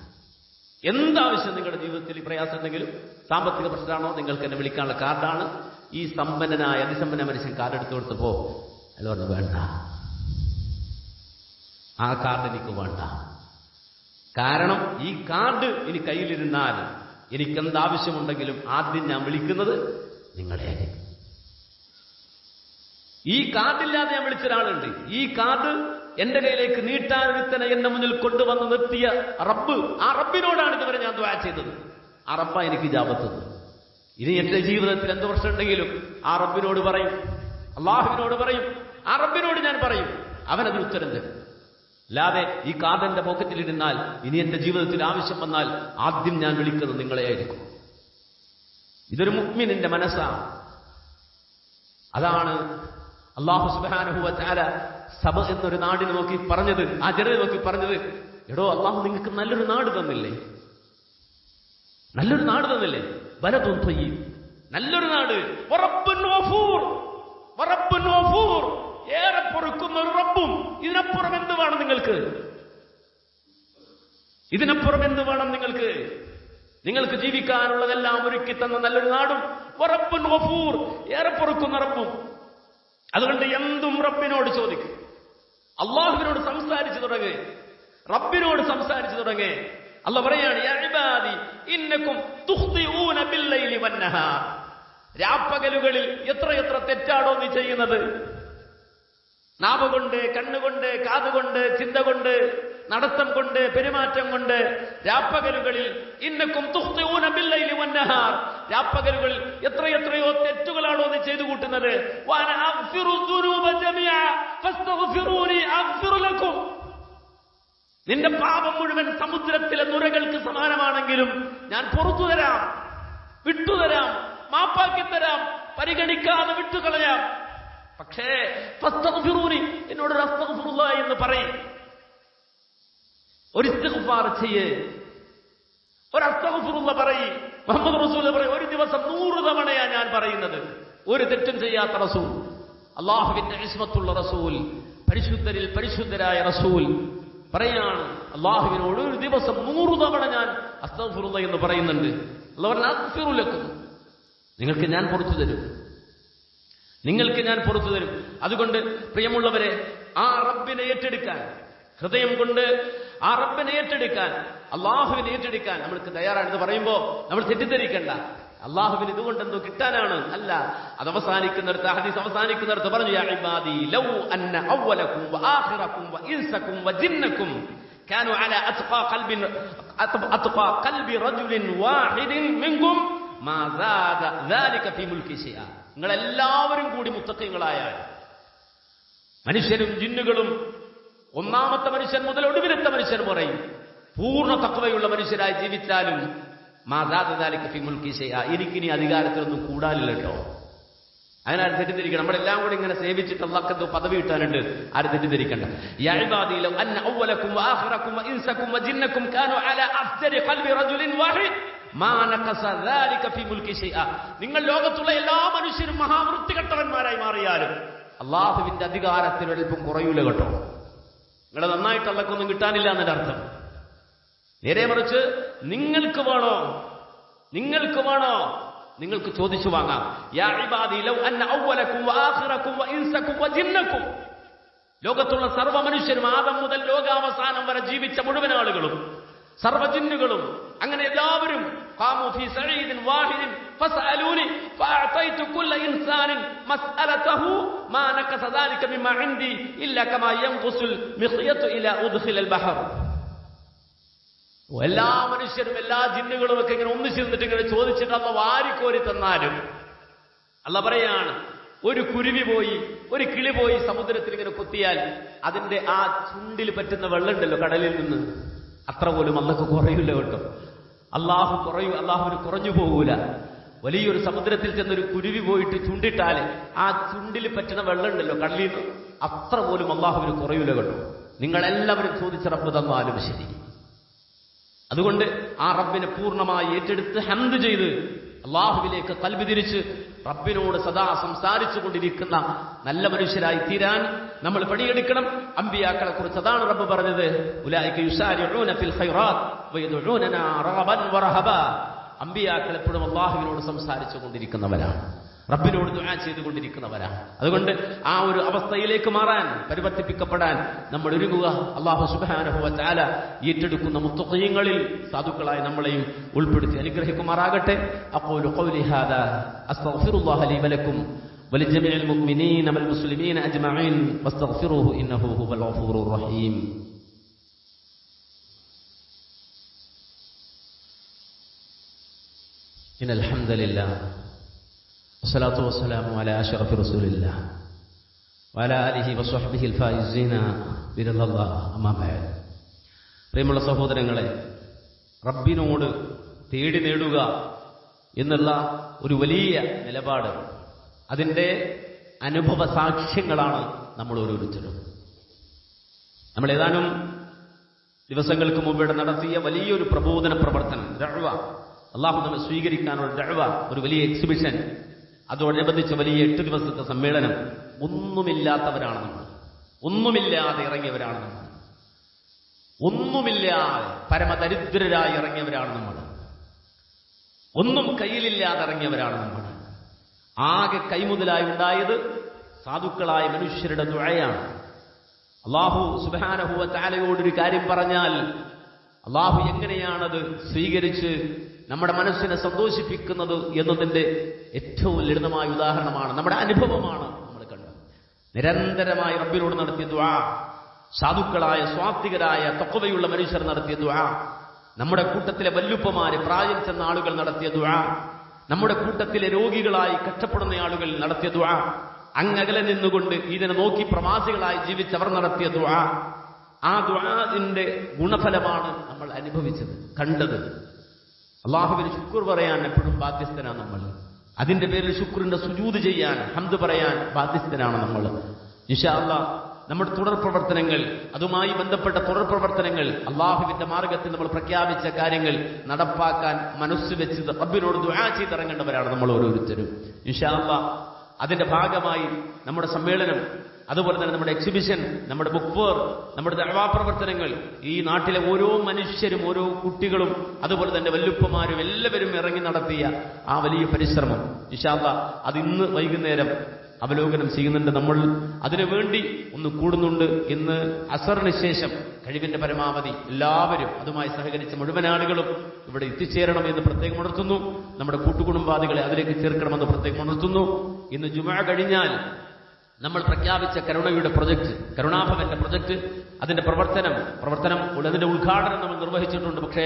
എന്താവശ്യം നിങ്ങളുടെ ജീവിതത്തിൽ പ്രയാസം ഉണ്ടെങ്കിലും, സാമ്പത്തിക പ്രശ്നമാണോ, നിങ്ങൾക്ക് എന്നെ വിളിക്കാനുള്ള കാർഡാണ്. ഈ സമ്പന്നനായ അതിസമ്പന്ന മനുഷ്യൻ കാർഡ് എടുത്തു കൊടുത്തപ്പോ അയാൾ പറഞ്ഞു, വേണ്ട, ആ കാർഡ് എനിക്ക് വേണ്ട. കാരണം ഈ കാർഡ് ഇനി കയ്യിലിരുന്നാൽ എനിക്കെന്താവശ്യമുണ്ടെങ്കിലും ആദ്യം ഞാൻ വിളിക്കുന്നത് നിങ്ങളെ. ഈ കാർഡില്ലാതെ ഞാൻ വിളിച്ചൊരാളുണ്ട്. ഈ കാർഡ് എന്റെ കയ്യിലേക്ക് നീട്ടാൻ ഒരുത്തനെ എന്റെ മുന്നിൽ കൊണ്ടുവന്ന് നിർത്തിയ റബ്ബ്, ആ റബ്ബിനോടാണ് ഇതുവരെ ഞാൻ ദുആ ചെയ്തത്. ആ റബ്ബ എനിക്ക് ഇജാബത്ത് തന്നു. ഇനി എന്റെ ജീവിതത്തിൽ എന്ത് പ്രശ്നം ഉണ്ടെങ്കിലും ആ റബ്ബിനോട് പറയും, അള്ളാഹുവിനോട് പറയും, ആ റബ്ബിനോട് ഞാൻ പറയും, അവനതിന് ഉത്തരം തരും. അല്ലാതെ ഈ കാർഡ് എന്റെ പോക്കറ്റിലിരുന്നാൽ ഇനി എന്റെ ജീവിതത്തിൽ ആവശ്യം വന്നാൽ ആദ്യം ഞാൻ വിളിക്കുന്നത് നിങ്ങളെയായിരിക്കും. ഇതൊരു മുഅ്മിനിന്റെ മനസ്സാണ്. അതാണ് അല്ലാഹു സുബ്ഹാനഹു വ തആല സബ എന്നൊരു നാടിനെ നോക്കി പറഞ്ഞത്, ആ ജനതയെ നോക്കി പറഞ്ഞത്, എടോ അള്ളാഹു നിങ്ങൾക്ക് നല്ലൊരു നാട് തന്നില്ലേ, നല്ലൊരു നാട് തന്നില്ലേ, ബലദുൻ തയ്യിബ്, നല്ലൊരു നാട്, വറബ്ബുൻ ഗഫൂർ, വറബ്ബുൻ ഗഫൂർ, ഏറെ പൊറുക്കുന്ന ഒരു റബ്ബും. ഇതിനപ്പുറം എന്ത് വേണം നിങ്ങൾക്ക്? ഇതിനപ്പുറം എന്ത് വേണം നിങ്ങൾക്ക്? നിങ്ങൾക്ക് ജീവിക്കാനുള്ളതെല്ലാം ഒരുക്കി തന്ന നല്ലൊരു നാടും, വറബ്ബുൻ ഗഫൂർ, ഏറെ പൊറുക്കുന്ന റബ്ബും. അതുകൊണ്ട് എന്തും റബ്ബിനോട് ചോദിക്കും. അള്ളാഹുവിനോട് സംസാരിച്ചു തുടങ്ങ്, റബ്ബിനോട് സംസാരിച്ചു തുടങ്ങ്. അല്ലാഹു പറയാണ്, യാ ഇബാദി ഇന്നകും തുഖ്തിഊന ബില്ലൈലി വന്നഹാർ, രാപ്പകലുകളിൽ എത്രയെത്ര തെറ്റാണോ നീ ചെയ്യുന്നത്. നാവ് കൊണ്ട്, കണ്ണുകൊണ്ട്, കാതുകൊണ്ട്, ചിന്ത കൊണ്ട്, നടത്തം കൊണ്ട്, പെരുമാറ്റം കൊണ്ട് രാപ്പകലുകളിൽ ഇന്നക്കും തുഖ്തിഊന ബില്ലൈലി വന്നഹാർ, രാപ്പകലുകളിൽ എത്രയെത്രയോ തെറ്റുകളാണോ നീ ചെയ്തു കൂട്ടുന്നത്. വഅന അഗ്ഫിറു ദുനൂബ ജമീഅ ഫസ്തഗ്ഫിറൂനി അഗ്ഫിർ ലക്കും, നിന്റെ പാപം മുഴുവൻ സമുദ്രത്തിലെ നുരകൾക്ക് സമാനമാണെങ്കിലും ഞാൻ പുറത്തു തരാം, വിട്ടുതരാം, മാപ്പാക്കി തരാം, പരിഗണിക്കാതെ വിട്ടുകളയാം. പക്ഷേ ഫസ്തഗ്ഫിറൂനി, എന്നോടൊരു അസ്തഗ്ഫിറുല്ലാഹ് എന്ന് പറയും, ഒരു ഇസ്തിഗ്ഫാർ ചെയ്യ്, ഒരു അസ്തഗ്ഫിറുല്ലാഹ് പറയ്. മുഹമ്മദ് റസൂൽ പറയും, ഒരു ദിവസം 100 തവണയാ ഞാൻ പറയുന്നത്. ഒരു തെറ്റും ചെയ്യാത്ത റസൂൽ, അള്ളാഹുവിന്റെ ഇസ്മത്തുള്ള റസൂൽ, പരിശുദ്ധരിൽ പരിശുദ്ധരായ റസൂൽ പറയാണ്, അള്ളാഹുവിനോട് ഒരു ദിവസം 100 തവണ ഞാൻ അസ്തഗ്ഫിറുല്ലാഹ് എന്ന് പറയുന്നുണ്ട്. അല്ലാഹു പറഞ്ഞു, അഗ്ഫിറു ലക്കും, നിങ്ങൾക്ക് ഞാൻ പുറത്തു തരും, നിങ്ങൾക്ക് ഞാൻ പുറത്തു തരും. അതുകൊണ്ട് പ്രിയമുള്ളവരെ, ആ റബ്ബിനെ ഏറ്റെടുക്കാൻ, ഹൃദയം കൊണ്ട് ആ റബ്ബിനെ ഏറ്റെടുക്കാൻ, അള്ളാഹുവിനെ ഏറ്റെടുക്കാൻ നമ്മൾക്ക് തയ്യാറാണെന്ന് പറയുമ്പോൾ നമ്മൾ തെറ്റിദ്ധരിക്കണ്ട, അള്ളാഹുവിന് ഇതുകൊണ്ട് എന്തോ കിട്ടാനാണ്. അല്ല, അത് അവസാനിക്കുന്നിടത്ത്, ഹദീസ് അവസാനിക്കുന്നിടത്ത് പറഞ്ഞു, യാ ഇബാദി ലൗ അന്ന അവ്വലകും വആഖിറകും വഇൻസകും വജിന്നകും കാനൂ അലാ അത്ഖാ ഖൽബി റജുലിൻ വാഹിദിൻ മിൻകും മാ സാദ ദാലിക ഫീ മുൽകി ശൈഅ, നിങ്ങൾ എല്ലാവരും കൂടി മുത്തഖീങ്ങളായാൽ, മനുഷ്യരും ജിന്നുകളും, ഒന്നാമത്തെ മനുഷ്യൻ മുതൽ ഒടുവിലത്തെ മനുഷ്യൻ പറയും, പൂർണ്ണ തഖ്വയുള്ള മനുഷ്യരായി ജീവിച്ചാലും മാ സാദ ദാലിക ഫീ മുൽകി ശൈഅ, എനിക്കിനി അധികാരത്തിലൊന്നും കൂടാനില്ലല്ലോ. അതിനാരും തെറ്റിദ്ധരിക്കണം. നമ്മളെല്ലാം കൂടി ഇങ്ങനെ സേവിച്ചിട്ട് അള്ളാഹ്ക്ക് പദവി കിട്ടാനുണ്ട്, ആരും തെറ്റിദ്ധരിക്കണ്ട. യാ ഇബാദി ലൗ അന്ന അവ്വലകും വആഖിറകും വഇൻസകും വജിന്നകും കാനൂ അലാ അഫ്ജരി ഖൽബി റജുലിൻ വാഹിദ് മാ നഖസ ദാലിക ഫീ മുൽകി ശൈഅ, നിങ്ങൾ ലോകത്തുള്ള എല്ലാ മനുഷ്യരും മഹാവൃത്തികെട്ടവന്മാരായി മാറിയാലും അള്ളാഹുവിന്റെ അധികാരത്തിൽ ഒരൽപ്പം കുറയൂല കേട്ടോ. നിങ്ങളെ നന്നായിട്ട് അള്ളാഹ്ക്കൊന്നും കിട്ടാനില്ല എന്നതിന്റെ അർത്ഥം. നേരെ മറിച്ച് നിങ്ങൾക്ക് വേണോ, നിങ്ങൾക്ക് വേണോ, നിങ്ങൾക്ക് ചോദിച്ചു വാങ്ങാം. യാ ഇബാദി ലൗ അന്ന അവ്വലകും വആഖിറകും വഇൻസകും വജിന്നകും, ലോകത്തുള്ള സർവ്വ മനുഷ്യരും ആദം മുതൽ ലോകാവസാനം വരെ ജീവിച്ച മുഴുവൻ ആളുകളും, സർവ്വ ജിന്നുകളും, അങ്ങനെ എല്ലാവരും ഖാമു ഫീ സഈദിൻ വാഹിദിൻ ഫസ്അലൂനി ഫഅതൈതു കുല്ല ഇൻസാനിൻ മസ്അലതഹു മാ നഖസ ദാലിക മിമ്മാ ഇൻദി ഇല്ല കമാ യൻഖുസുൽ മിഖ്യതു ഇലാ ഉദ്ഖിലൽ ബഹർ. എല്ലാ മനുഷ്യരും എല്ലാ ജിന്നുകളും ഒക്കെ ഇങ്ങനെ ഒന്നിച്ചിരുന്നിട്ട് ഇങ്ങനെ ചോദിച്ചിട്ട് അള്ളാഹ് വാരിക്കോരി തന്നാലും അള്ളാഹ് പറയാണ്, ഒരു കുരുവി പോയി ഒരു കിളി പോയി സമുദ്രത്തിൽ ഇങ്ങനെ കുത്തിയാൽ അതിന്റെ ആ ചുണ്ടിൽ പറ്റുന്ന വെള്ളമുണ്ടല്ലോ കടലിൽ നിന്ന്, അത്ര പോലും അള്ളാഹ് കുറയൂല കേട്ടോ. അള്ളാഹുവിന് കുറഞ്ഞു പോകൂല. വലിയൊരു സമുദ്രത്തിൽ ചെന്നൊരു കുരുവി പോയിട്ട് ചുണ്ടിട്ടാല് ആ ചുണ്ടിൽ പറ്റുന്ന വെള്ളമുണ്ടല്ലോ കടലിൽ നിന്ന്, അത്ര പോലും അള്ളാഹുവിന് കുറയൂല കേട്ടോ. നിങ്ങളെല്ലാവരും ചോദിച്ച റബ്ബ് തന്നാലും ശരി. അതുകൊണ്ട് ആ റബ്ബിനെ പൂർണ്ണമായി ഏറ്റെടുത്ത് ഹംദ് ചെയ്ത് അള്ളാഹുവിലേക്ക് ഖൽബ് തിരിച്ച് റബ്ബിനോട് സദാ സംസാരിച്ചു കൊണ്ടിരിക്കുന്ന നല്ല മനുഷ്യരായി തീരാൻ നമ്മൾ പണിയെടുക്കണം. അമ്പിയാക്കളെ കുറിച്ച് അതാണ് റബ്ബ് പറഞ്ഞത്, ഉലൈക യുസാരിഊന ഫിൽ ഖൈറാത്ത് വയദഊനനാ റഗബൻ വറഹബാ. അമ്പിയാക്കൾ എപ്പോഴും അള്ളാഹുവിനോട് സംസാരിച്ചു കൊണ്ടിരിക്കുന്നവരാണ്, റബ്ബിനോട് ദുആ ചെയ്തുകൊണ്ടിരിക്കുന്നവരാണ്. അതുകൊണ്ട് ആ ഒരു അവസ്ഥയിലേക്ക് മാറാൻ, പരിവർത്തിപ്പിക്കപ്പെടാൻ നമ്മൾ ഒരുങ്ങുക. അല്ലാഹു സുബ്ഹാനഹു വ തആല ഏറ്റെടുക്കുന്ന മുത്തഖീങ്ങളിൽ സാധുക്കളായി നമ്മളെയും ഉൾപ്പെടുത്തി അനുഗ്രഹിക്കുമാറാകട്ടെ. അഖൂലു ഖൗലി ഹാദാ അസ്തഗ്ഫിറുല്ലാഹ ലി വലക്കും വലിജമീഇൽ മുഅ്മിനീന വൽ മുസ്ലിമീന അജ്മഈൻ വസ്തഗ്ഫിറൂഹു ഇന്നഹു ഹുവൽ ഗഫൂറുർ റഹീം. ഇന്നൽ ഹംദലില്ലാഹ് വസ്സലാത്തു വസ്സലാമു അലാ അശ്റഫി റസൂലില്ലാഹ് വഅലാ ആലിഹി വസ്വഹ്ബിഹിൽ ഫായിസീന ബിറളില്ലാഹ് അമ്മാ ബഅദ്. പ്രിയമുള്ള സഹോദരങ്ങളെ, റബ്ബിനോട് തേടി നേടുക എന്നുള്ള ഒരു വലിയ നിലപാട്, അതിൻ്റെ അനുഭവ സാക്ഷ്യങ്ങളാണ് നമ്മൾ ഓരോരുത്തരും. നമ്മൾ ഏതാനും ദിവസങ്ങൾക്ക് മുമ്പിടെ നടത്തിയ വലിയൊരു പ്രബോധന പ്രവർത്തനം, ദഅ്വ, അള്ളാഹു നമ്മെ സ്വീകരിക്കാനുള്ള ദഅ്വ, ഒരു വലിയ എക്സിബിഷൻ, അതോടനുബന്ധിച്ച് വലിയ 8 ദിവസത്തെ സമ്മേളനം. ഒന്നുമില്ലാത്തവരാണ് നമ്മൾ, ഒന്നുമില്ലാതെ ഇറങ്ങിയവരാണ് നമ്മൾ, ഒന്നുമില്ലാതെ പരമദരിദ്രരായി ഇറങ്ങിയവരാണ് നമ്മൾ, ഒന്നും കയ്യിലില്ലാതെ ഇറങ്ങിയവരാണ് നമ്മൾ. ആകെ കൈമുതലായി ഉണ്ടായത് സാധുക്കളായ മനുഷ്യരുടെ ദുആയാണ്. അല്ലാഹു സുബ്ഹാനഹു വ തആലയോടൊരു കാര്യം പറഞ്ഞാൽ അല്ലാഹു എങ്ങനെയാണത് സ്വീകരിച്ച് നമ്മുടെ മനസ്സിനെ സന്തോഷിപ്പിക്കുന്നത് എന്നതിന്റെ ഏറ്റവും ലളിതമായ ഉദാഹരണമാണ്, നമ്മുടെ അനുഭവമാണ് നമ്മൾ കണ്ടത്. നിരന്തരമായി റബ്ബിനോട് നടത്തിയ ദുആ, സാധുക്കളായ സ്വാത്വികരായ തഖ്വയുള്ള മനുഷ്യർ നടത്തിയ ദുആ, നമ്മുടെ കൂട്ടത്തിലെ വല്ലുപ്പമാര് പ്രായം ചെന്ന ആളുകൾ നടത്തിയ ദുആ, നമ്മുടെ കൂട്ടത്തിലെ രോഗികളായി കഷ്ടപ്പെടുന്ന ആളുകൾ നടത്തിയ ദുആ, അങ്ങകലെ നിന്നുകൊണ്ട് ഇതിനെ നോക്കി പ്രവാസികളായി ജീവിച്ചവർ നടത്തിയ ദുആ, ആ ദുആഇന്റെ ഗുണഫലമാണ് നമ്മൾ അനുഭവിച്ചത്, കണ്ടത്. അള്ളാഹുവിന് ശുക്ർ പറയാൻ എപ്പോഴും ബാധ്യസ്ഥനാണ് നമ്മൾ. അതിന്റെ പേരിൽ ശുക്രിന്റെ സുജൂദ് ചെയ്യാൻ, ഹംദ് പറയാൻ ബാധ്യസ്ഥനാണ് നമ്മൾ. ഇൻഷാ അല്ലാഹ് നമ്മുടെ തുടർ പ്രവർത്തനങ്ങൾ, അതുമായി ബന്ധപ്പെട്ട തുടർ പ്രവർത്തനങ്ങൾ, അള്ളാഹുവിന്റെ മാർഗത്തിൽ നമ്മൾ പ്രഖ്യാപിച്ച കാര്യങ്ങൾ നടപ്പാക്കാൻ മനസ്സ് വെച്ച് റബ്ബിനോട് ദുആ ചെയ്തിറങ്ങേണ്ടവരാണ് നമ്മൾ ഓരോരുത്തരും. ഇൻഷാ അല്ലാഹ് അതിന്റെ ഭാഗമായി നമ്മുടെ സമ്മേളനം, അതുപോലെ തന്നെ നമ്മുടെ എക്സിബിഷൻ, നമ്മുടെ ബുക്ക് ഫെയർ, നമ്മുടെ ദഅ്വാ പ്രവർത്തനങ്ങൾ, ഈ നാട്ടിലെ ഓരോ മനുഷ്യരും ഓരോ കുട്ടികളും അതുപോലെ തന്നെ വല്ലുപ്പമാരും എല്ലാവരും ഇറങ്ങി നടത്തിയ ആ വലിയ പരിശ്രമം ഇൻഷാ അല്ലാഹ് അത് ഇന്ന് വൈകുന്നേരം അവലോകനം ചെയ്യുന്നുണ്ട്. നമ്മൾ അതിനുവേണ്ടി ഒന്ന് കൂടുന്നുണ്ട്. ഇന്ന് അസറിന് ശേഷം കഴിവിന്റെ പരമാവധി എല്ലാവരും അതുമായി സഹകരിച്ച മുഴുവൻ ആളുകളും ഇവിടെ എത്തിച്ചേരണം എന്ന് പ്രത്യേകം ഉണർത്തുന്നു. നമ്മുടെ കൂട്ടുകുടുംബാദികളെ അതിലേക്ക് ചേർക്കണമെന്ന് പ്രത്യേകം ഉണർത്തുന്നു. ഇന്ന് ജുമുഅ കഴിഞ്ഞാൽ നമ്മൾ പ്രഖ്യാപിച്ച കരുണയുടെ പ്രൊജക്ട്, കരുണാഭവന്റെ പ്രൊജക്ട്, അതിന്റെ പ്രവർത്തനം അതിന്റെ ഉദ്ഘാടനം നമ്മൾ നിർവഹിച്ചിട്ടുണ്ട്. പക്ഷേ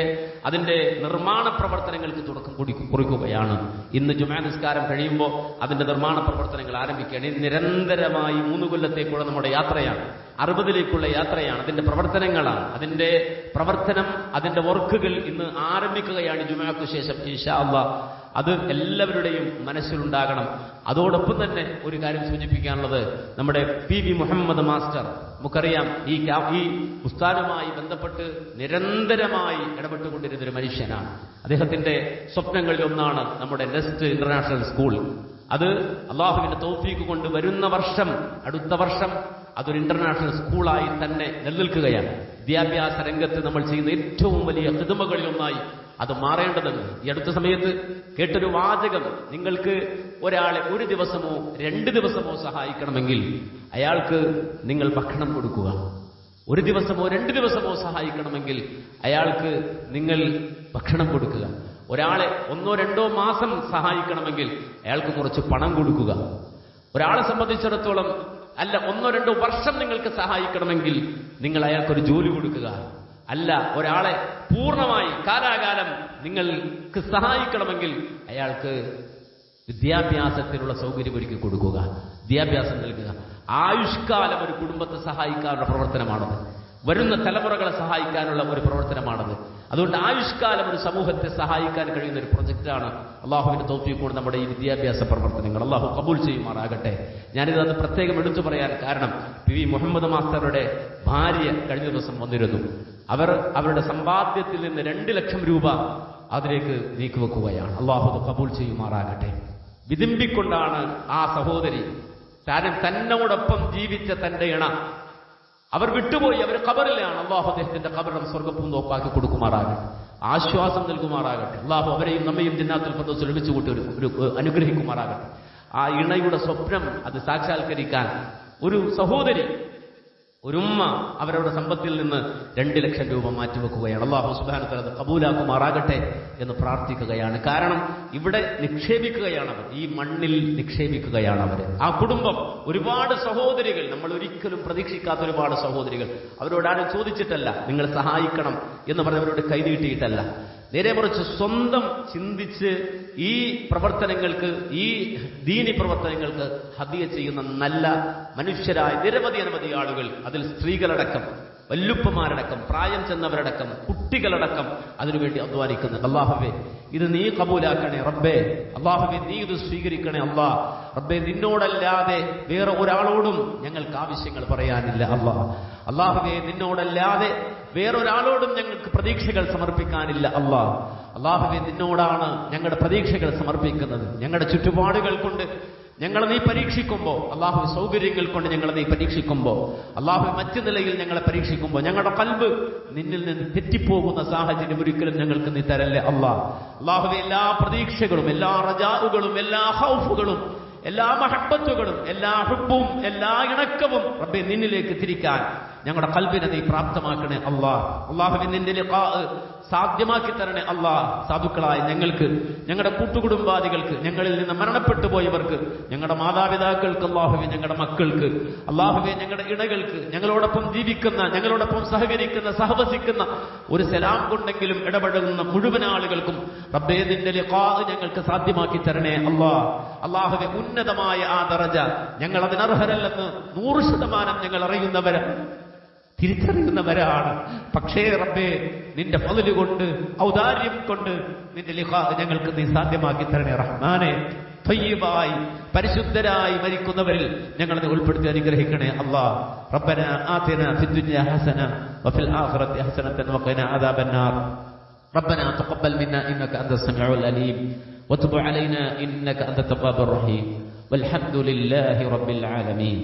അതിന്റെ നിർമ്മാണ പ്രവർത്തനങ്ങൾക്ക് തുടക്കം കുറിക്കുകയാണ്. ഇന്ന് ജുമുഅ നിസ്കാരം കഴിയുമ്പോൾ അതിന്റെ നിർമ്മാണ പ്രവർത്തനങ്ങൾ ആരംഭിക്കുകയാണ്. നിരന്തരമായി 3 കൊല്ലത്തേക്കുള്ള നമ്മുടെ യാത്രയാണ്, 60ലേക്കുള്ള യാത്രയാണ്, അതിന്റെ പ്രവർത്തനങ്ങളാണ്. അതിന്റെ പ്രവർത്തനം, അതിന്റെ വർക്കുകൾ ഇന്ന് ആരംഭിക്കുകയാണ് ജുമുഅക്ക് ശേഷം ഇൻഷാ അല്ലാഹ്. അത് എല്ലാവരുടെയും മനസ്സിലുണ്ടാകണം. അതോടൊപ്പം തന്നെ ഒരു കാര്യം സൂചിപ്പിക്കാനുള്ളത്, നമ്മുടെ PV മുഹമ്മദ് മാസ്റ്റർ, നമുക്കറിയാം ഈ ഉസ്താദുമായി ബന്ധപ്പെട്ട് നിരന്തരമായി ഇടപെട്ടുകൊണ്ടിരുന്നൊരു മനുഷ്യനാണ്. അദ്ദേഹത്തിന്റെ സ്വപ്നങ്ങളിൽ ഒന്നാണ് നമ്മുടെ നെസ്റ്റ് ഇന്റർനാഷണൽ സ്കൂൾ. അത് അള്ളാഹുവിന്റെ തൗഫീഖ് കൊണ്ട് വരുന്ന വർഷം, അടുത്ത വർഷം അതൊരു ഇന്റർനാഷണൽ സ്കൂളായി തന്നെ നിലനിൽക്കുകയാണ്. വിദ്യാഭ്യാസ രംഗത്ത് നമ്മൾ ചെയ്യുന്ന ഏറ്റവും വലിയ ഖിദ്മകളിലൊന്നായി അത് മാറേണ്ടതുണ്ട്. ഈ അടുത്ത സമയത്ത് കേട്ടൊരു വാചകം, നിങ്ങൾക്ക് ഒരാളെ 1 ദിവസമോ 2 ദിവസമോ സഹായിക്കണമെങ്കിൽ അയാൾക്ക് നിങ്ങൾ ഭക്ഷണം കൊടുക്കുക. 1 ദിവസമോ 2 ദിവസമോ സഹായിക്കണമെങ്കിൽ അയാൾക്ക് നിങ്ങൾ ഭക്ഷണം കൊടുക്കുക. ഒരാളെ 1-2 മാസം സഹായിക്കണമെങ്കിൽ അയാൾക്ക് കുറച്ച് പണം കൊടുക്കുക. ഒരാളെ സംബന്ധിച്ചിടത്തോളം അല്ല 1-2 വർഷം നിങ്ങൾക്ക് സഹായിക്കണമെങ്കിൽ നിങ്ങൾ അയാൾക്കൊരു ജോലി കൊടുക്കുക. അല്ല ഒരാളെ പൂർണ്ണമായി കാലാകാലം നിങ്ങൾക്ക് സഹായിക്കണമെങ്കിൽ അയാൾക്ക് വിദ്യാഭ്യാസത്തിനുള്ള സൗകര്യം ഒരുക്കി കൊടുക്കുക, വിദ്യാഭ്യാസം നൽകുക. ആയുഷ്കാലം ഒരു കുടുംബത്തെ സഹായിക്കാനുള്ള പ്രവർത്തനമാണത്. വരുന്ന തലമുറകളെ സഹായിക്കാനുള്ള ഒരു പ്രവർത്തനമാണത്. അതുകൊണ്ട് ആയുഷ്കാലം ഒരു സമൂഹത്തെ സഹായിക്കാൻ കഴിയുന്ന ഒരു പ്രൊജക്റ്റാണ്. അള്ളാഹുവിന്റെ തൗഫീഖ് കൊണ്ട് നമ്മുടെ ഈ വിദ്യാഭ്യാസ പ്രവർത്തനങ്ങൾ അള്ളാഹു കബൂൽ ചെയ്യുമാറാകട്ടെ. ഞാനിത് പ്രത്യേകം എടുത്തു പറയാൻ കാരണം പി.വി. മുഹമ്മദ് മാസ്റ്ററുടെ ഭാര്യ കഴിഞ്ഞ ദിവസം വന്നിരുന്നു. അവരുടെ സമ്പാദ്യത്തിൽ നിന്ന് 2 ലക്ഷം രൂപ അതിലേക്ക് നീക്കിവെക്കുകയാണ്. അള്ളാഹു കബൂൽ ചെയ്യുമാറാകട്ടെ. വിതുമ്പിക്കൊണ്ടാണ് ആ സഹോദരി തന്നോടൊപ്പം ജീവിച്ച തന്റെ ഇണ അവർ വിട്ടുപോയി, അവർ ഖബറിലാണ്. അള്ളാഹു അദ്ദേഹത്തിന്റെ ഖബറും സ്വർഗ്ഗപ്പും നോപ്പാക്കി കൊടുക്കുമാറാകട്ടെ, ആശ്വാസം നൽകുമാറാകട്ടെ. അള്ളാഹു അവരെയും നമ്മയും ജന്നാത്തുൽ ഫിർദൗസിൽ ഒരുമിച്ച് കൂട്ടി ഒരു അനുഗ്രഹിക്കുമാറാകട്ടെ. ആ ഇണയുടെ സ്വപ്നം അത് സാക്ഷാത്കരിക്കാൻ ഒരു സഹോദരി, ഒരു ഉമ്മ അവരുടെ സമ്പത്തിൽ നിന്ന് 2 ലക്ഷം രൂപ മാറ്റിവെക്കുകയാണ്. അല്ലാഹു സുബ്ഹാനഹു വ തആല അത് കബൂലാക്കുമാറാകട്ടെ എന്ന് പ്രാർത്ഥിക്കുകയാണ്. കാരണം ഇവിടെ നിക്ഷേപിക്കുകയാണ് അവർ, ഈ മണ്ണിൽ നിക്ഷേപിക്കുകയാണ് അവർ. ആ കുടുംബം ഒരുപാട് സഹോദരികൾ, നമ്മൾ ഒരിക്കലും പ്രതീക്ഷിക്കാത്ത ഒരുപാട് സഹോദരികൾ, അവരോടാരും ചോദിച്ചിട്ടല്ല, നിങ്ങൾ സഹായിക്കണം എന്ന് പറഞ്ഞവരോട് കൈനീട്ടിയിട്ടല്ല, നേരെ മറിച്ച് സ്വന്തം ചിന്തിച്ച് ഈ പ്രവർത്തനങ്ങൾക്ക്, ഈ ദീനി പ്രവർത്തനങ്ങൾക്ക് ഹദിയ ചെയ്യുന്ന നല്ല മനുഷ്യരായ നിരവധി ആളുകൾ, അതിൽ സ്ത്രീകളടക്കം, വല്ലുപ്പമാരടക്കം, പ്രായം ചെന്നവരടക്കം, കുട്ടികളടക്കം അതിനുവേണ്ടി അധ്വാനിക്കുന്നുണ്ട്. അല്ലാഹുവേ ഇത് നീ കബൂലാക്കണേ റബ്ബേ, അല്ലാഹുവേ നീ ഇത് സ്വീകരിക്കണേ അല്ലാ. റബ്ബേ നിന്നോടല്ലാതെ വേറെ ഒരാളോടും ഞങ്ങൾക്ക് ആവശ്യങ്ങൾ പറയാനില്ല അല്ലാ. അല്ലാഹുവേ നിന്നോടല്ലാതെ വേറൊരാളോടും ഞങ്ങൾക്ക് പ്രതീക്ഷകൾ സമർപ്പിക്കാനില്ല അല്ലാ. അല്ലാഹുവേ നിന്നോടാണ് ഞങ്ങളുടെ പ്രതീക്ഷകൾ സമർപ്പിക്കുന്നത്. ഞങ്ങളുടെ ചുറ്റുപാടുകൾ കൊണ്ട് ഞങ്ങളെ നീ പരീക്ഷിക്കുമ്പോൾ, അല്ലാഹു സൗകര്യങ്ങൾ കൊണ്ട് ഞങ്ങളെ നീ പരീക്ഷിക്കുമ്പോൾ, അല്ലാഹു മറ്റു നിലയിൽ ഞങ്ങളെ പരീക്ഷിക്കുമ്പോൾ ഞങ്ങളുടെ ഖൽബ് നിന്നിൽ നിന്ന് തെറ്റിപ്പോകുന്ന സാഹചര്യം ഒരിക്കലും ഞങ്ങൾക്ക് നീ തരല്ലേ അല്ലാ. അല്ലാഹുവേ എല്ലാ പ്രതീക്ഷകളും, എല്ലാ റജാഉകളും, എല്ലാ ഖൗഫുകളും, എല്ലാ മഹബ്ബത്തുകളും, എല്ലാ ഹുബ്ബും, എല്ലാ ഇണക്കവും റബ്ബേ നിന്നിലേക്ക് തിരിക്കാൻ ഞങ്ങളുടെ ഖൽബിനെ നീ പ്രാപ്തമാക്കണേ അല്ലാ. അല്ലാഹുവേ നിന്റെ ലിഖാ സാധ്യമാക്കി തരണേ അല്ലാ. സാധുക്കളായ ഞങ്ങൾക്ക്, ഞങ്ങളുടെ കൂട്ടുകുടുംബാദികൾക്ക്, ഞങ്ങളിൽ നിന്ന് മരണപ്പെട്ടു പോയവർക്ക്, ഞങ്ങളുടെ മാതാപിതാക്കൾക്ക്, അല്ലാഹുവേ ഞങ്ങളുടെ മക്കൾക്ക്, അല്ലാഹുവേ ഞങ്ങളുടെ ഇണകൾക്ക്, ഞങ്ങളോടൊപ്പം ജീവിക്കുന്ന, ഞങ്ങളോടൊപ്പം സഹകരിക്കുന്ന, സഹവസിക്കുന്ന, ഒരു സലാം കൊണ്ടെങ്കിലും ഇടപെടുന്ന മുഴുവൻ ആളുകൾക്കും റബ്ബേ നിന്റെ ലിഖാ ഞങ്ങൾക്ക് സാധ്യമാക്കി തരണേ അല്ലാ. അല്ലാഹുവേ ഉന്നതമായ ആ ദറജ ഞങ്ങൾ അതിനർഹരല്ലെന്ന് 100% ഞങ്ങൾ തിരിച്ചറിയുന്നവരാണ്. പക്ഷേ റബ്ബേ നിന്റെ ഫള് കൊണ്ട്, ഔദാര്യം കൊണ്ട് നിന്റെ ലിഖാ ഞങ്ങൾക്ക് നീ സാധ്യമാക്കി തരണേ റഹ്മാനെ. ത്വയ്യിബായി പരിശുദ്ധരായി മരിക്കുന്നവരിൽ ഞങ്ങളെ ഉൾപ്പെടുത്തി അനുഗ്രഹിക്കണേ അല്ലാ. റബ്ബനാ ആതിനാ ഫിദ്ദുനിയാ ഹസന വഫിൽ ആഖിറതി ഹസനതൻ വഖിനാ അദാബന്നാർ. റബ്ബനാ തഖബ്ബൽ മിന്നാ ഇന്നക അൻതസ് സമീഉൽ അലീം വതുബ് അലൈനാ ഇന്നക അൻതത് തവ്വാബുർ റഹീം. വൽഹംദുലില്ലാഹി റബ്ബിൽ ആലമീൻ.